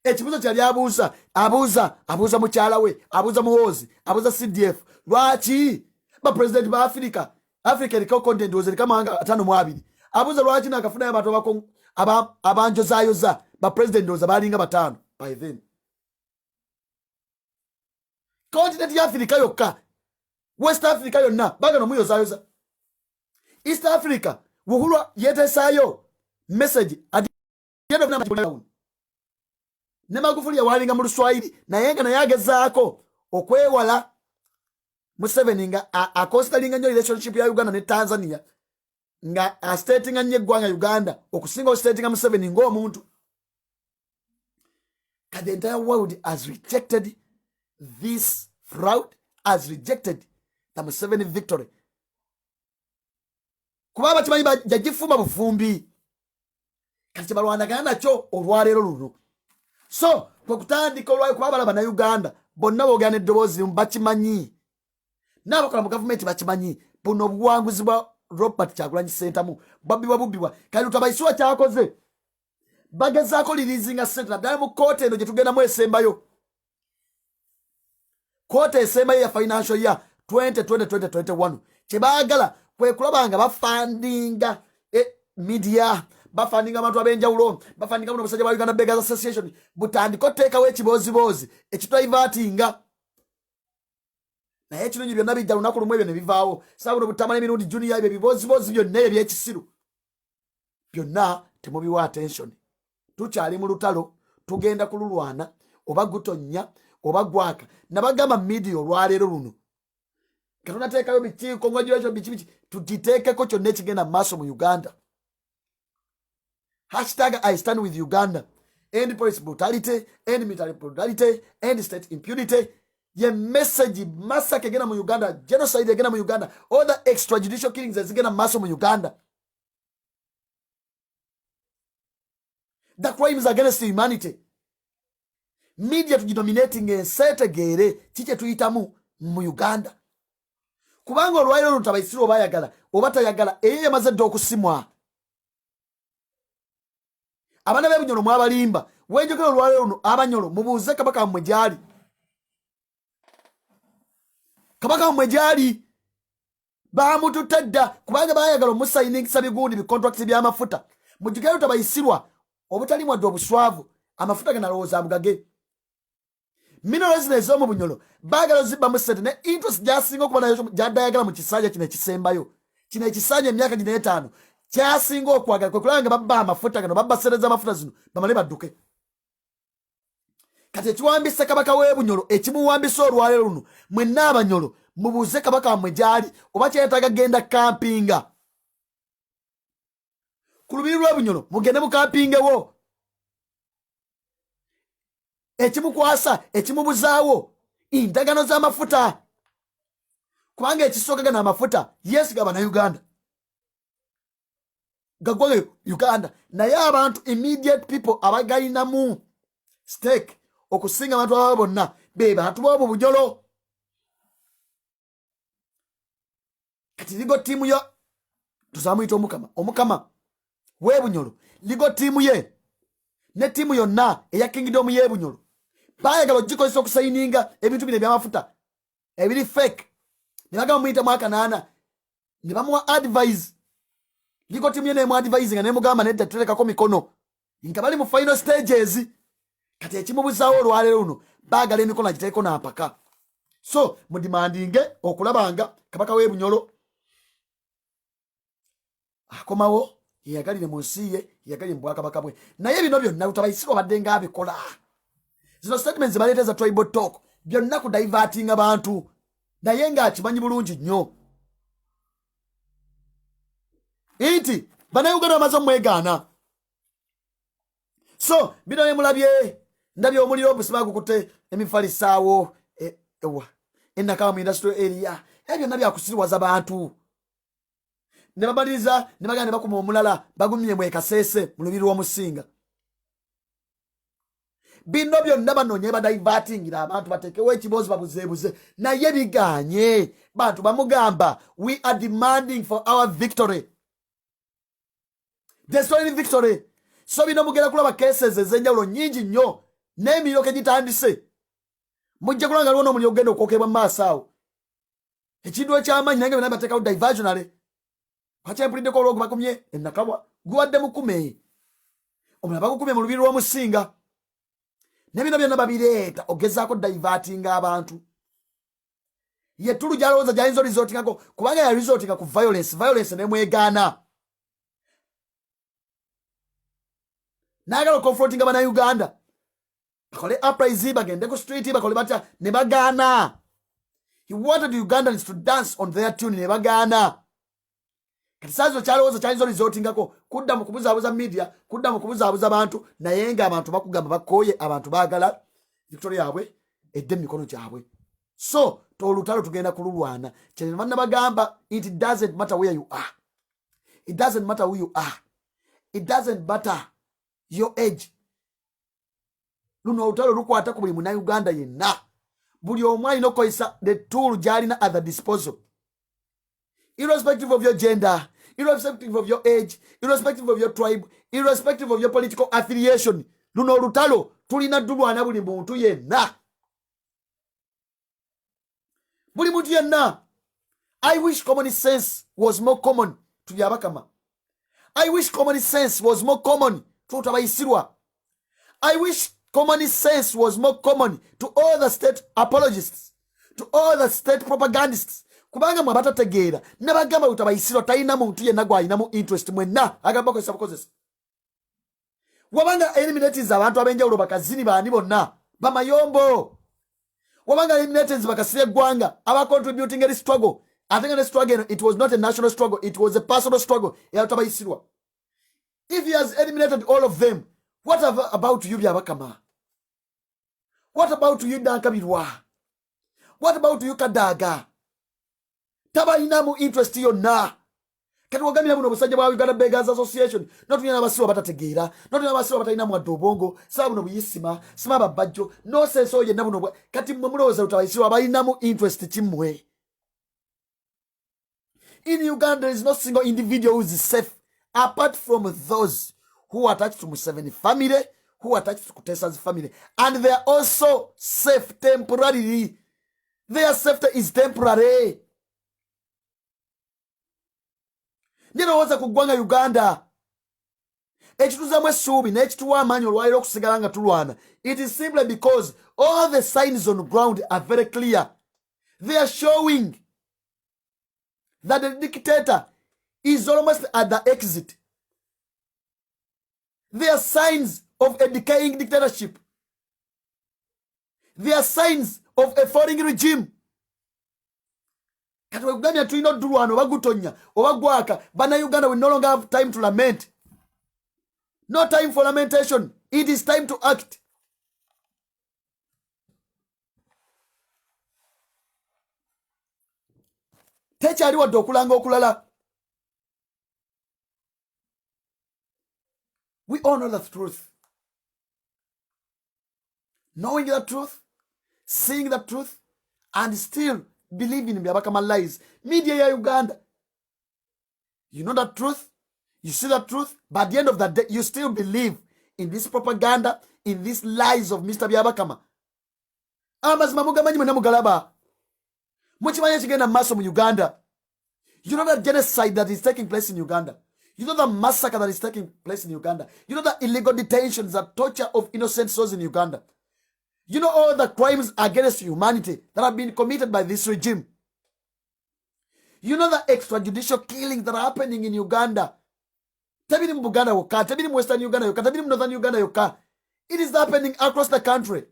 Ekibuzo kyali abuuza mukyala we, abuuza muhoozi, abuuza CDF. Lwaki bapresident ba Africa eriko content wozerika amawanga 52 abuuza lwaki nakafunayo abantu abanjozaayoza bapresident oza balinga 5 by then. Continent ya Africa yokka, West Africa yonna bagano muyozaayoza. East Africa wuhulwa yeteesaayo message at the end of the day. Ne Magufuli yawalinga mu Luswahili naye nga naye agezaako okwewala Museveni nga akostalinga nnyo relationship ya Uganda ne Tanzania nga astatinga nnyo eggwanga Uganda okusinga ostatinga Museveni ng'omuntu. The entire world has rejected this fraud, has rejected the Museveni victory. Kuba bakimanyi jagifuma bufumbi kati balwanagana nakyo olwaleero luno. So kwe kutandika olwayo kuba balaba na Uganda bonna boogana eddoboozi bakimanyi, n'abakola mu gavumenti bakimanyi buno obuwanguzi bwa Robert Kyagulanyi Ssentamu bubbiwa. Kati lutabayisirwa kyakoze bagezaako lirizinga ssente naddala mu kooti eno gye tugendamu esembayo. Kooti esembayo ya financial year 2020-2021 kye baagala kwe kulaba nga bafandinga media, bafandinga abantu ab'enjawulo, bafandinga muno musajja wa Uganda Beggars Association butandika oteekawo ekiboozibozi ekitwaivatinga. Naye ekirungi byonna bijja lunaku lumu ebyo ne bivaawo. Saabuno butamala emirundi junior ebyo ebiboozibozi byonna ebyekisiru byonna temubiwa attention. Tukyali mu lutalo, tugenda kululwana oba gutonnya oba gwaka. Nabagamba media olwaleero luno katunateekayo biki congratulation biki tugiteekeko kyonna ekigenda mu maaso mu Uganda. #I stand with Uganda. End police brutality, end military brutality, end state impunity. Ye message massacre egenda mu Uganda, genocide egenda mu Uganda, all the extrajudicial killings ezigenda mu maaso mu Uganda. The crimes against humanity. Media tugidominating ensetegeere kiki tuyitamu mu Uganda. Kubanga olwayo lutabayisirwa oba ayagala oba tayagala eyo yamaze dda okusimwa. Abaana b'ebunyolo mwabalimba wenjogera olwayo luno abanyolo mubuuze kabaka mmwe gyali. Kabaka mmwe gyali baamututte dda kubanga baayagala omusayiningisa bigundi bikontrakiti by'amafuta. Mujjukira lutabayisirwa obutali mwadde obuswavu amafuta ganalowooza amugage. Minerals ez'omu bunyolo baagala ozibbamu ssente ne interest gy'asinga okuba nayo gy'addayagala mu kisanja kino ekisembayo. Kino ekisanja emyaka gino 5 kyasinga okwagala kwe kulaba nga babba amafuta gano babba ssente z'amafuta zino bamale badduke. Kati ekiwambisa kabaka w'ebunyolo ekimuwambisa olwaleero luno mwenna abanyolo mubuuze kabaka wammwe gyali oba kyetaaga genda kampinga. Ku lubiri lw'ebunyolo mugende mukampingewo. Ekimukwasa ekimubuzaawo endagano z'amafuta kubanga ekisooka gano amafuta yes gaba na Uganda gagwa Uganda naye abantu immediate people abagalinamu stake okusinga abantu abo bonna be bantu b'omu bunyolo. Kati ligo tiimu yo tuzamuyita omukama w'ebunyolo ligo tiimu ye ne tiimu yonna eya kingdom y'ebunyolo baayagala ogikozesa okusayininga ebintu bino ebyamafuta ebiri fake ne bagamba muyita mu 8 ne bamuwa advice. Ligo tiimu ye neemu advice nga nemugamba nedda tuterekako mikono nga bali mu final stages. Kati ekimubuzaawo olwaleero luno baagala emikono agiteeko n'ampaka. So mudimandinge okulabanga kabaka w'ebunyolo akomawo yeyagalire mu nsi ye yeyagalire mu bwakabaka bwe naye bino byonna utabayisirwa badde nga abikola zino statements baleeteza tribal talk byonna ku diverting abantu naye ng'akimanyi bulungi nnyo nti bannayuganda bamaze omwegaana so bino bye ndabye omuliro obusima gukutte emifalisaawo enakama mu industrial area ebyo byonna byakusiriwaza bantu ne bamaliriza ne bagenda ne bakuma omulala bagumye mu ekaseese mu lubiri lw'omusinga bino byonna banoonye badivatingira abantu batekewo ekiboozi babuzeebuze naye biganye bantu bamugamba we are demanding for our victory destroying victory so bino mugenda kulaba cases ez'enjawulo nnyingi nnyo n'emiriro gitandise mujja kulanga lwona omuliro ogenda okwokebwa mu maaso awo ekintu eky'amaanyi naye nga byonna bateekawo diversionary wakyempuliddeko olwo gubakumye enakabwa guwadde mukume omulala bagukumye mu lubiri lw'omusinga ne bino byonna babireeta ogezaako divertinga abantu ye tulu gyalowooza gyayinza orizotingako kubanga yarizotinga ku violence nemwegaana naagala okonfrontinga bannayuganda bakole uprising bagende ku street bakole batya ne bagaana he wanted Ugandans to dance on their tune ne bagaana kati saazo kyalowooza kyayinza orizotingako kudda mu kubuzaabuza media kudda mu kubuzaabuza abantu naye nga abantu bakugamba bakooye abantu baagala victoria yabwe edde mu mikono gyabwe so olutalo tugenda kululwana kyene banna bagamba it doesn't matter where you are, it doesn't matter who you are, it doesn't matter your age. Luno olutalo lukwata ku buli munnayuganda yenna buli omu alina okukozesa the tool gy'alina at the disposal, irrespective of your gender, irrespective of your age, irrespective of your tribe, irrespective of your political affiliation. Luno olutalo tulina dulwana buli muntu yenna, buli muntu yenna. I wish common sense was more common to Byabakama. I wish common sense was more common to Tabayisirwa. I wish common sense was more common to all the state apologists, to all the state propagandists. Kubanga mwabatategeera nabagamba Tabayisirwa talina muntu yenna gwalinamu interest mwenna agamba kozesa bukozesa. Wabanga eliminates abantu abenjawulo bakazini baani bonna bamayombo. Wabanga eliminates bakasire gwanga aba contributing eri struggle. I think the struggle, it was not a national struggle, it was a personal struggle. If he has eliminated all of them, what about you, Byabakama? What about you, Dankabirwa? What about you, Kadaga? Taba inamu interest yo na. Kati wagami namu nobusajja bwa Uganda Beggars Association. Not yana basiwa batategeera. Not yana basiwa batayina mu adobongo. Sababu no buyisima. Sima babajjo. No sense oye namu no. Kati mumulowooza utabayisiwa bayinamu interest kimwe. In Uganda, there is no single individual who is safe apart from those who are attached to Museveni family, who are attached to Kutesa's family. And they are also safe temporarily. Their safety is temporary. Nino waza kugwanga Uganda. Ekituzamwe subi n'ekituwa amaanyi olwaliro okusigala nga tulwana. It is simply because all the signs on the ground are very clear. They are showing that the dictator is almost at the exit. There are signs of a decaying dictatorship. There are signs of a falling regime. Kati Uganda tulina odulwana oba gutonya oba gwaka bannayuganda will no longer have time to lament. No time for lamentation. It is time to act. Tekyali wadde okulanga okulala. We all know the truth. Knowing the truth, seeing the truth, and still believing in Byabakama lies. Media ya Uganda. You know the truth, you see the truth, but at the end of the day, you still believe in this propaganda, in these lies of Mr. Byabakama. Amazima mugamanyi mwena mugalaba. Muchimanya chigenda maso mu Uganda. You know the genocide that is taking place in Uganda. You know the massacre that is taking place in Uganda. You know the illegal detentions, the torture of innocent souls in Uganda. You know all the crimes against humanity that have been committed by this regime. You know the extrajudicial killings that are happening in Uganda. Tabiri mu Buganda yokka, tabiri mu Western Uganda yokka, tabiri mu Northern Uganda yokka. It is happening across the country.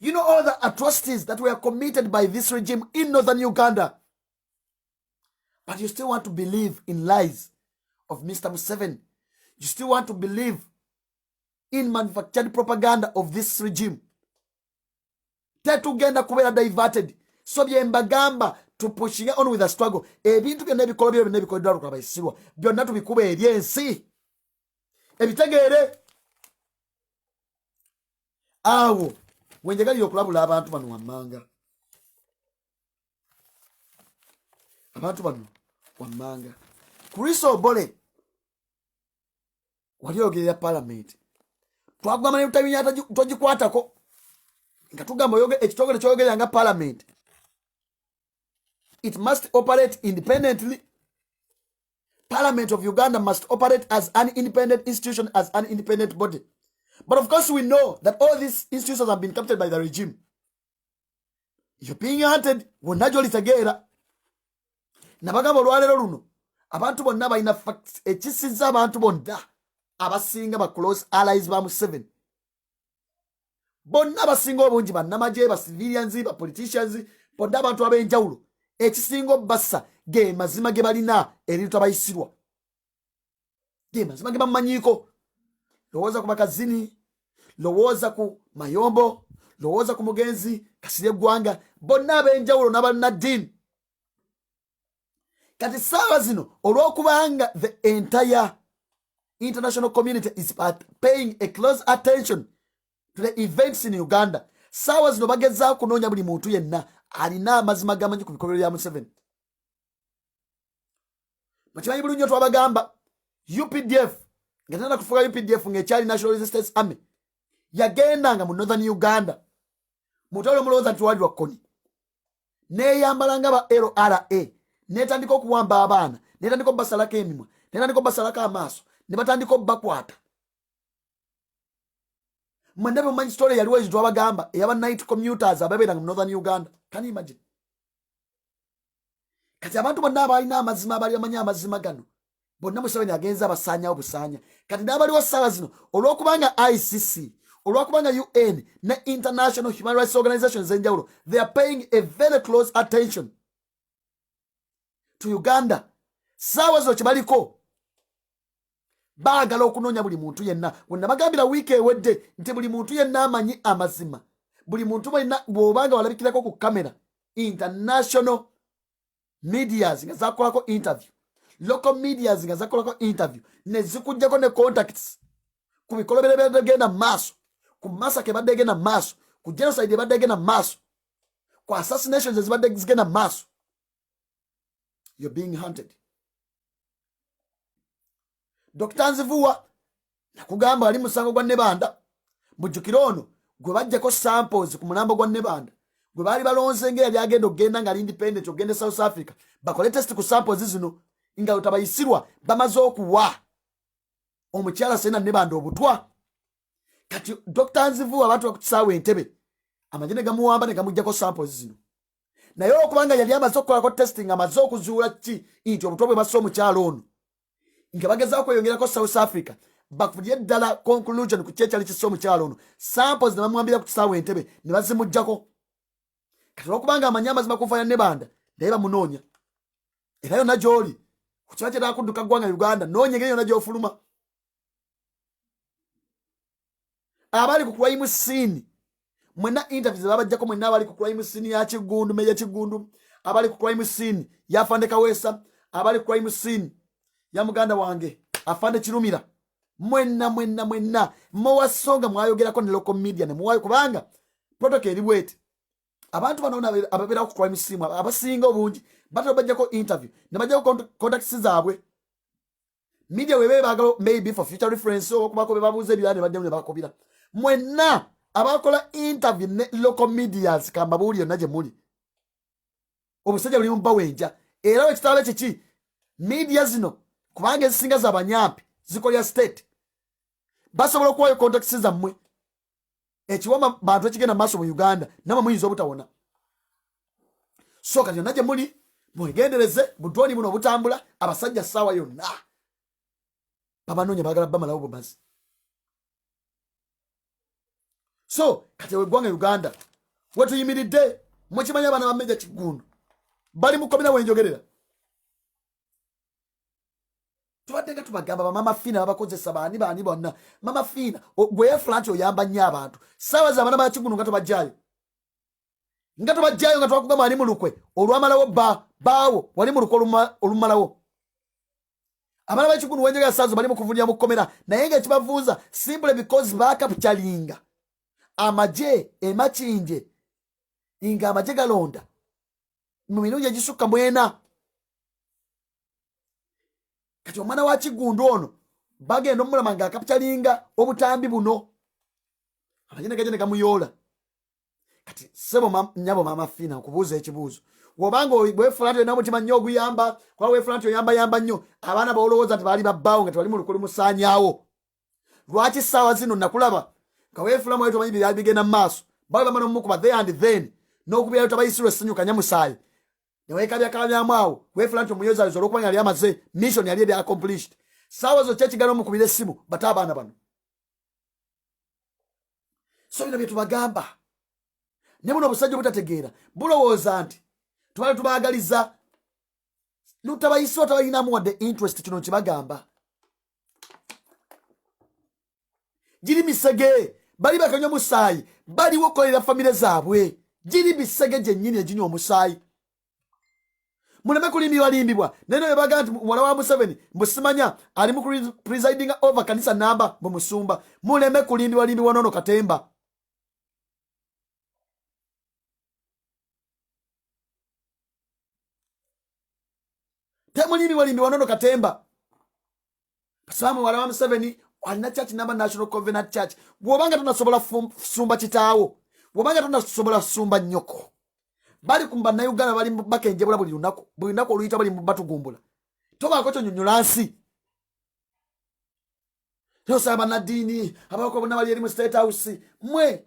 You know all the atrocities that were committed by this regime in Northern Uganda. But you still want to believe in lies of Mr. Museveni. You still want to believe in manufactured propaganda of this regime. Tetugenda kubeera diverted. So byembagamba to pushing on with a struggle. Ebintu byonna ebikolo byonna ebikoleddwa lukaba bayisibwa. Byonna tubikuba eri ensi. Ebitegeere. Awo. Wenjagalira okulabula abantu bano wammanga. Abantu bano wammanga. Chris Obole. Wali ogerera parliament. Twagamba ne tutabinya togikwatako. Nga tugamba ekitongole kyogerera nga parliament. It must operate independently. Parliament of Uganda must operate as an independent institution, as an independent body. But of course we know that all these institutions have been captured by the regime. You're being hunted. Wonajo litegeera. Nabagamba olwaleero luno. Abantu bonna balina facts. Ekisiza abantu bonna abasinga ba close allies ba Museveni. Bonna basinga obungi bannamagye, ba civilians, ba politicians, bonna abantu ab'enjawulo. Ekisingo bassa ge mazima ge balina erintu abayisirwa. Ge mazima ge bamanyiko. Lowooza ku bakazini, lowooza ku Mayombo, lowooza ku Mugenzi, Kasirye Gwanga, bonna ab'enjawulo n'abannaddiini. Kati saawa zino olw'okubanga the entire international community is paying a close attention to the events in Uganda. Saawa zino bagezaako kunoonya buli muntu yenna alina amazima gamanyi ku bikolwa bya Museveni. Bakimanyi bulungi twabagamba UPDF nga tena kufuga UPDF ng'ekyali National Resistance Army yagendanga mu Northern Uganda mutalo mulowooza nti wali wakkoni neeyambalanga ba LRA netandika okuwamba abaana netandika obasalako emimwa netandika obasalako amaaso ne batandika obakwata. Mwenda mumanyi story yaliwo ezo twabagamba eyaba night commuters ababeeranga mu Northern Uganda. Can you imagine? Kati abantu bonna abalina amazima abali bamanyi amazima gano bonna Museveni agenza abasaanyawo busaanya. Kati n'abaliwo ssaawa zino olw'okubanga ICC olw'okubanga UN ne international human rights organizations enjawulo they are paying a very close attention to Uganda. Ssaawa zino kyebaliko baagala okunoonya buli muntu yenna. Wennabagambira wiiki ewedde nti buli muntu yenna amanyi amazima. Buli muntu yenna bw'obanga walabikirako ku kamera international medias nga zakolako interview, local medias nga zakolako interview, ne zikujjako ne contacts ku bikolobero ebadde genda maaso, ku massacre ebadde genda maaso, ku genocide ebadde genda maaso, ku assassinations ezibadde zigenda maaso. You're being hunted. Dr. Nzivuwa nakugamba ali musango gwa Nebanda. Mujjukira ono gwe bajjako samples ku mulambo gwa Nebanda gwe baali balonze ngeri agenda okugenda nga independent okugenda South Africa bakole test ku samples zino nga utabayisirwa bamaze okuwa omukyala sena Nebanda obutwa. Kati Dr. Nzivuwa abantu bakutisaawe Entebbe amajene gamuwamba ne gamujjako samples zino naye okubanga yali amaze okukolako testing amaze okuzuula ki nti obutwa bwe bassa omukyala ono nga bagezaako kweyongerako South Africa bakufudye ddala conclusion ku kyechali kisa omukyalo ono samples ne bamwambira ku kisaawe Entebbe ne bazimujjako. Kati olwokubanga amanyi amazima kufa ya Nebanda naye bamunoonya era yonna gy'oli ku kiba kyetakudduka ggwanga Uganda noonya engeri yonna gy'ofuluma. Abali ku crime scene mwenna interviews babajjako mwenna abali ku crime scene ya Kigundu Meya Kigundu, abali ku crime scene ya Afande Kaweesa, abali ku crime scene ya muganda wange Afande Kirumira, mwenna mwasonga mwayogerako ne local media ne muwayo kubanga protocol eri bwete. Abantu bano ababeera ku crime scene abasinga obungi batyo bajjako interview ne bajjako contacts zaabwe. Media webe bagalo maybe for future reference okubako be babuze byane bajja ne bakobira. Mwenna abakola interview ne local medias kamba buli yonna gye muli obusajja buli mu bawenja era ekitalo kiki media zino kubanga ezisinga z'abanyampi zikolya state basobola okuwayo contacts zammwe ekiwama bantu ekigenda maaso mu Uganda namwe muyinza obutawona. So kati yonna gye muli mwegendereze budwoni buno obutambula abasajja ssaawa yonna babanoonya baagala bamalawo bumazi. So kati eggwanga Uganda wetuyimiridde mukimanyi abaana ba Meja Kigundu bali mu komina wenjogerera. Tubadde nga tubagamba bamama Fiina babakozesa baani bonna. Mama Fiina gwe Frank oyamba nnyo abantu. Ssaawa z'abaana ba Kigundu nga tobajjaayo. Nga tobajjaayo nga twakugamba ali mu lukwe olwamalawo baawo wali mu lukwe olumalawo. Abaana ba Kigundu wenjogera ssaawa bali mu kuvunira mu kkomera naye nga kibavuuza simply because baakapitalinga amaje emakinje nga amaje galonda mu mirundi egisukka mwena. Kati omwana wa Kigundu ono bagenda omulama nga akapitalinga obutambi buno amajene gaje ne gamuyoola. Kati sebo nyabo mama Fiina nkubuuza ekibuuzo wobanga bwefulanti olina omutima nnyo oguyamba kuba wefulanti oyamba nnyo abaana bawolowooza nti baali babbaawo nga tebali mu lukulu musaanyaawo. Lwaki ssaawa zino nakulaba nga weefulamu ayo tomanyi byali bigenda mu maaso bali bamala omukuba there and then n'okubeerayo tabayisirwa essanyu nyamusaayi ne weekabyakabyamu awo weefulanti omuyozalizo olw'okuba yali amaze mission yali eri accomplished. Ssaawa zo kyekigala omukubira essimu bate abaana bano. So bino bye tubagamba ne buno obusajja obutategeera bulowooza nti tubale tubaagaliza lutabayisirwa tabalinamu wadde interest. Kino kibagamba giri misege bali bakanywa musaayi baliwo okukolera famire zaabwe. Giri misege gyennyini eginywa omusaayi. Muleme kulimbibwalimbibwa naye ne baga nti muwala wa Museveni mbusimanya ali mu presiding over kanisa namba mu Musumba. Muleme kulimbibwalimbibwa nono Katemba. Temulimbibwalimbibwa nono Katemba. Basamu muwala wa Museveni alina church number National Covenant Church. Bwobanga tunasobola sumba kitaawo bwobanga tunasobola sumba nnyoko bali kumba na Uganda bali bakenjebula buli lunaku oluyita bali batugumbula. Tobaako kyonyonnyola nsi. Tosaba na dini abako bonna bali eri mu State House mwe.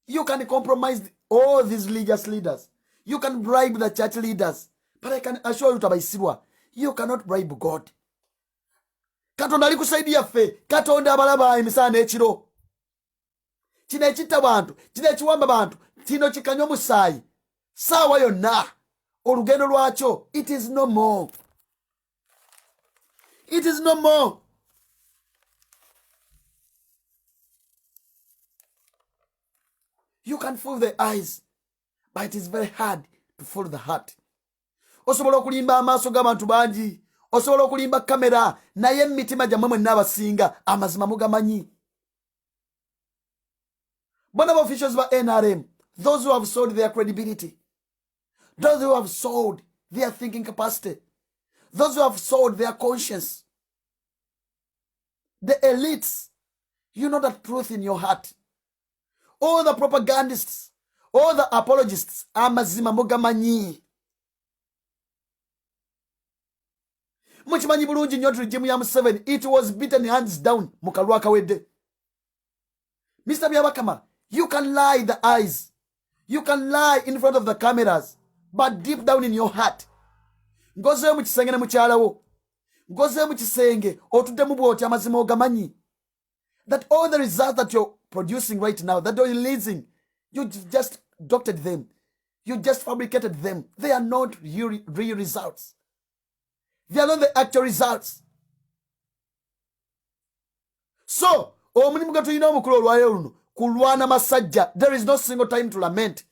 You can compromise all these religious leaders. You can bribe the church leaders. But I can assure you tabayisibwa. You cannot bribe God. Katonda ali kusaidia ffe. Katonda abalaba emisana ekiro. Kino ekitta bantu, kino ekiwamba bantu, kino kikanywa musaayi. Ssaawa yonna olugendo lwakyo. It is no more. It is no more. You can fool the eyes, but it is very hard to follow the heart. Osobola okulimba amaaso g'abantu bangi, osobola okulimba kamera, naye emitima gyammwe mwenna abasinga amazima mugamanyi. One of the officials of NRM, those who have sold their credibility, those who have sold their thinking capacity, those who have sold their conscience, the elites, you know the truth in your heart. All the propagandists, all the apologists, amazima mugamanyi. Muchimanyi bulungi nnyo regime ya Museveni, it was beaten hands down mukalwa kawedde. Mr. Byabakama, you can lie the eyes. You can lie in front of the cameras. But deep down in your heart, ngoze mu kisenge ne mukyalawo, ngoze mu kisenge otudde mu bwoti amazima ogamanyi. That all the results that you're producing right now, that you're releasing, you just doctored them. You just fabricated them. They are not real results. They are not the actual results. So, omulimu gwe tulina omukulu olwayo luno kulwana masajja. There is no single time to lament.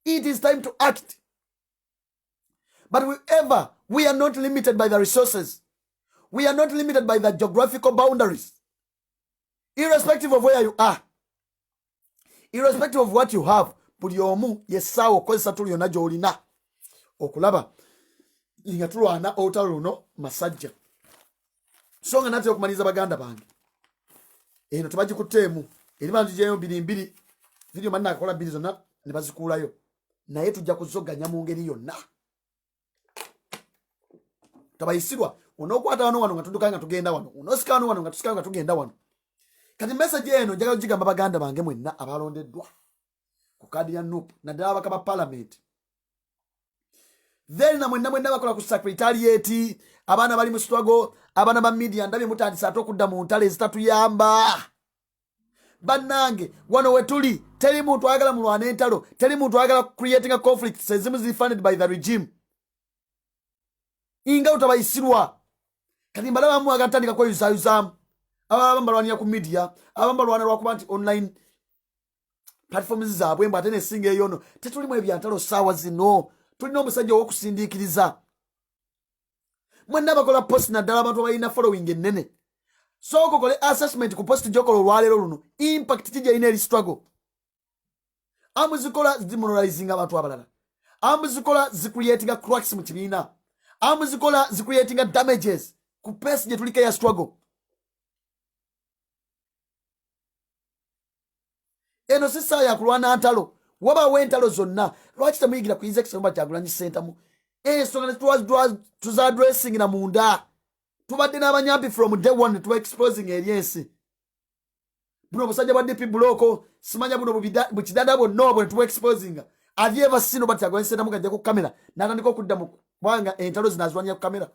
It is time to act. But we are not limited by the resources. We are not limited by the geographical boundaries. Irrespective of where you are, irrespective of what you have, buli omu yessaawa okozesa tuli yonna gy'olina okulaba nga tulwana olutalo luno masajja. So nga natera okumaliriza baganda bange, eno tebagikutteemu, eri bantu gyeyo mbiri vidiyo manna akakola bbiri zonna ne bazikuulayo, naye tujja kuzoganya mu ngeri yonna. Tabayisirwa onookwata wano nga tudduka nga tugenda wano, onoosika wano nga tusika nga tugenda wano. Kati message eno njagala gigamba baganda bange mwenna abalondeddwa. ku kadi ya nup naddala ababaka ba parliament. Then na mwenna bakola ku secretariat, abaana bali mu struggle, abaana ba media ndabye mutandisa ate okudda mu ntale ezitatuyamba. Bannange wano wetuli teri muntu ayagala mulwana entalo, teri muntu ayagala creating a conflict ezimu ziri funded by the regime. Inga utabayisirwa kati mbala bamu agatandika kweyuzayuzamu ababa mbalwanira ku media, ababa mbalwanira lwakuba nti online platforms zaabwe mbate nesinga eyono tetulimu ebyantalo saawa zino. Tulina omusajja ow'okusindiikiriza. Mwenna bakola post naddala abantu abalina following ennene. So okokole assessment ku post gy'okola olwaleero luno, impact kijja ina eri struggle. Amuzikola zimoralizing abantu abalala. Amuzikola zicreating cracks mu kibiina. Amuzikola zicreating damages ku pace gye tuliko ya struggle. Eno si ssaawa ya kulwana ntalo. Wabaawo entalo zonna lwaki temuyigira ku executive Kyagulanyi Center mu ensonga tuza addressing na munda. Tubadde n'abanyampi from day one tuba exposing eri ensi. Buno busajja bwa DP Buloko simanya buno bukidada bwonna obwo ne tuba exposing. Have you ever seen Robert Kyagulanyi Center mugajja ku kamera n'atandika okudda mu kubanga entalo zinazirwanya ku kamera?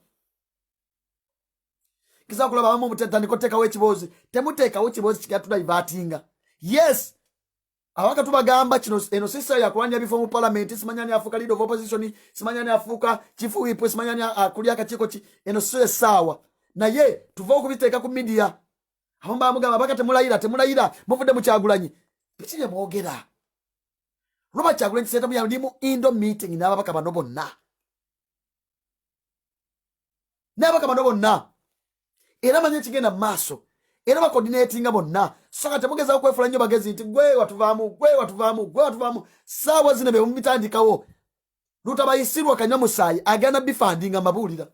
Kisa kulaba abamu mutandika oteekawo ekiboozi, temuteekawo ekiboozi kigatudayivatinga. Yes, awaka tubagamba kino eno sisa ya kulanya bifo mu parliament, simanyani afuka leader of opposition, simanyani afuka chief whip, simanyani akulia akachiko ki, eno sio sawa. Na ye tuva okubiteeka ku media. Abamba amugamba baka temulayira muvudde mu Kyagulanyi. Pikije mwogera. Robert Kyagulanyi Center mu yandimu indo meeting n'ababaka bano bonna. N'ababaka bano bonna. Era manye kigenda maaso. Era bacoordinatinga bonna. Saka temugeza okwefula nnyo bagezi nti gwe watuvaamu. Saawa zino be mubitandikawo. Lutabayisirwa Kanyamusaayi agenda bifandinga amabuulira.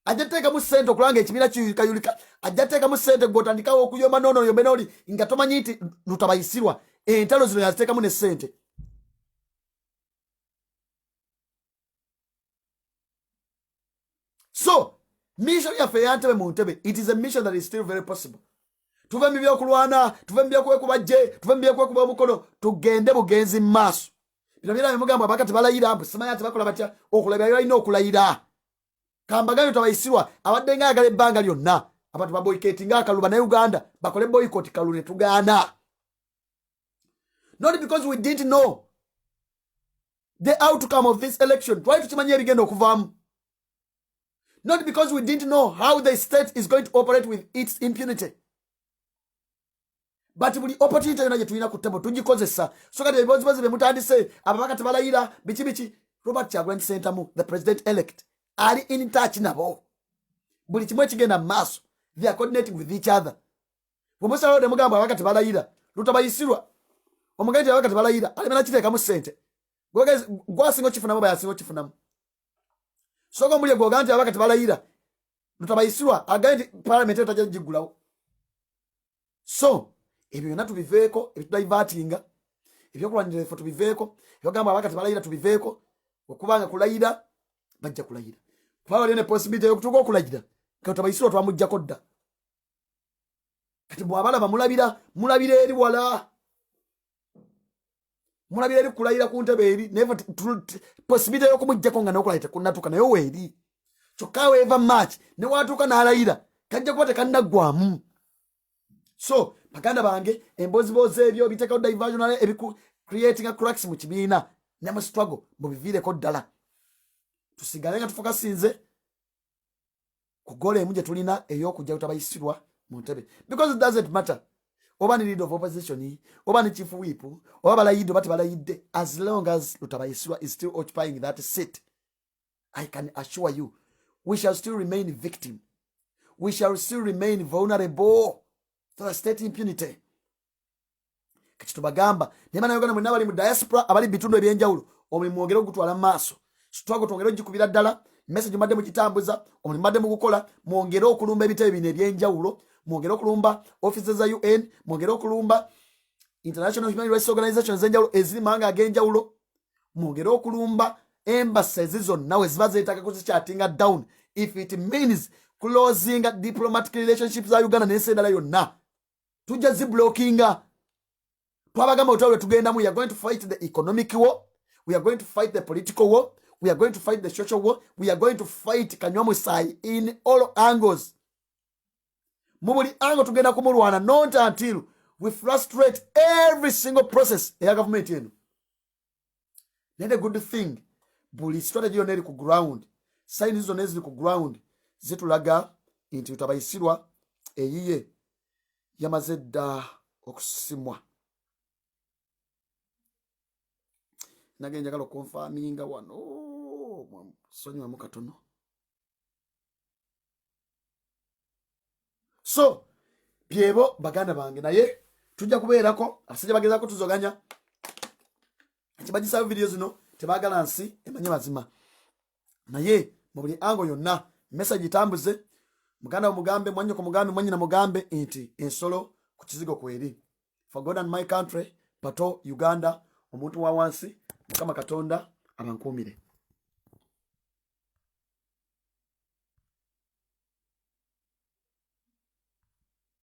Ajjateeka mu ssente okulanga ekibiina kiyulika. Ajjateeka mu ssente gw'otandikawo okuyomba yombe n'oli nga tomanyi nti lutabayisirwa. Entalo zino yaziteekamu ne ssente. So, mission yaffe yantebe mu ntebe, it is a mission that is still very possible. Tuve mu by'okulwana, tuve mu by'okwekubajje, tuve mu by'okwekuba omukono, tugende bugenzi mu maaso. Bino byonna bimugamba abakati balayira, mbu simanyi ati bakola batya okulabira byalina okulayira. Kambaganyo tabayisirwa abadde ng'ayagala ebbanga lyonna abantu baboycottinga akaluba ne Uganda bakole boycott kalu ne tugaana. Not because we didn't know the outcome of this election. Twali tukimanya ebigenda okuvaamu. Not because we didn't know how the state is going to operate with its impunity. But buli opportunity yonna gye tulina ku ttebo tugikozesa. So kati ebibozibozi bye mutandise ababaka tebalayira biki Robert Kyagulanyi Center mu the president elect ali in touch nabo. Buli kimu ekigenda mu maaso. They are coordinating with each other. Bw'omusalawo ne mugamba ababaka tebalayira lutabayisirwa. Omugaiti ababaka tebalayira alimena kiteekamu ssente. Gwasinga okifunamu bayasinga okifunamu. Soga mulye gwoga nti ababaka tebalayira lutabayisirwa agaye nti parliament etajja giggulawo. So ebyo byonna tubiveeko ebitudivatinga ebyokulwanirira effo tubiveeko ebyogamba ababaka tebalayira tubiveeko okubanga kulayira bajja kulayira. Kubanga ne possibility y'okutuuka okulayira nga lutabayisirwa twamuggyako dda. Kati bw'abalaba mulabira eri wala. Mulabira eri kulayira ku ntebe eri never possibility y'okumuggyako nga n'okulayira tekunnatuuka naye weeri. Kyokka weeva match ne watuuka n'alayira kajja kuba tekannaggwamu. So baganda bange embozibozi ebyo biteekawo diversional creating a cracks mu kibiina ne mu struggle mubiviireko ddala. Tusigale nga tufokasinze ku goal emu gye tulina ey'okujja lutabayisirwa mu ntebe. Because it doesn't matter oba ni leader of opposition oba ni chief whip oba balayidde oba tebalayidde, as long as lutabayisirwa is still occupying that seat, I can assure you we shall still remain victim. We shall still remain vulnerable to the state impunity. Kati tubagamba nema na Uganda mwenna bali mu diaspora abali bitundu ebyenjawulo omulimu mwongere ogutwala mu maaso. Struggle twongere ogikubira ddala. Message mbadde mukitambuza, omulimu mbadde mu kukola, mwongere okulumba ebitebe bino ebyenjawulo, mwongere okulumba offices za UN, mwongere okulumba international human rights organizations ez'enjawulo eziri mawanga ag'enjawulo, mwongere okulumba embassies zonna we ziba zeetaaga kuzikyatinga down if it means closing diplomatic relationships za Uganda n'ensi endala yonna. Tujja ziblockinga. twabagamba otawule tugendamu. We are going to fight the economic war, we are going to fight the political war, we are going to fight the social war, we are going to fight Kanywamusai in all angles. Mubuli angle tugenda kumulwana, not until we frustrate every single process eya government yenu. Then a good thing, buli strategy yoneri ku ground, sign hizo nezili ku ground, zitulaga inti utabayisirwa eyiye yamaze dda okusimwa. Nage njagala okunfaaminga wano sonyiwa mu katono. So byebo baganda bange, naye tujja kubeerako asajja bagezaako tuzoganya ekibagisayo video zino tebagala nsi emanye mazima, naye mu buli ango yonna message itambuze. Muganda mugambe, mwanyoko mugambe, mwanyina mugambe nti ensolo ku kizigo kweri. For God and my country, pato Uganda, omuntu wa wansi, Mukama Katonda abankuumire.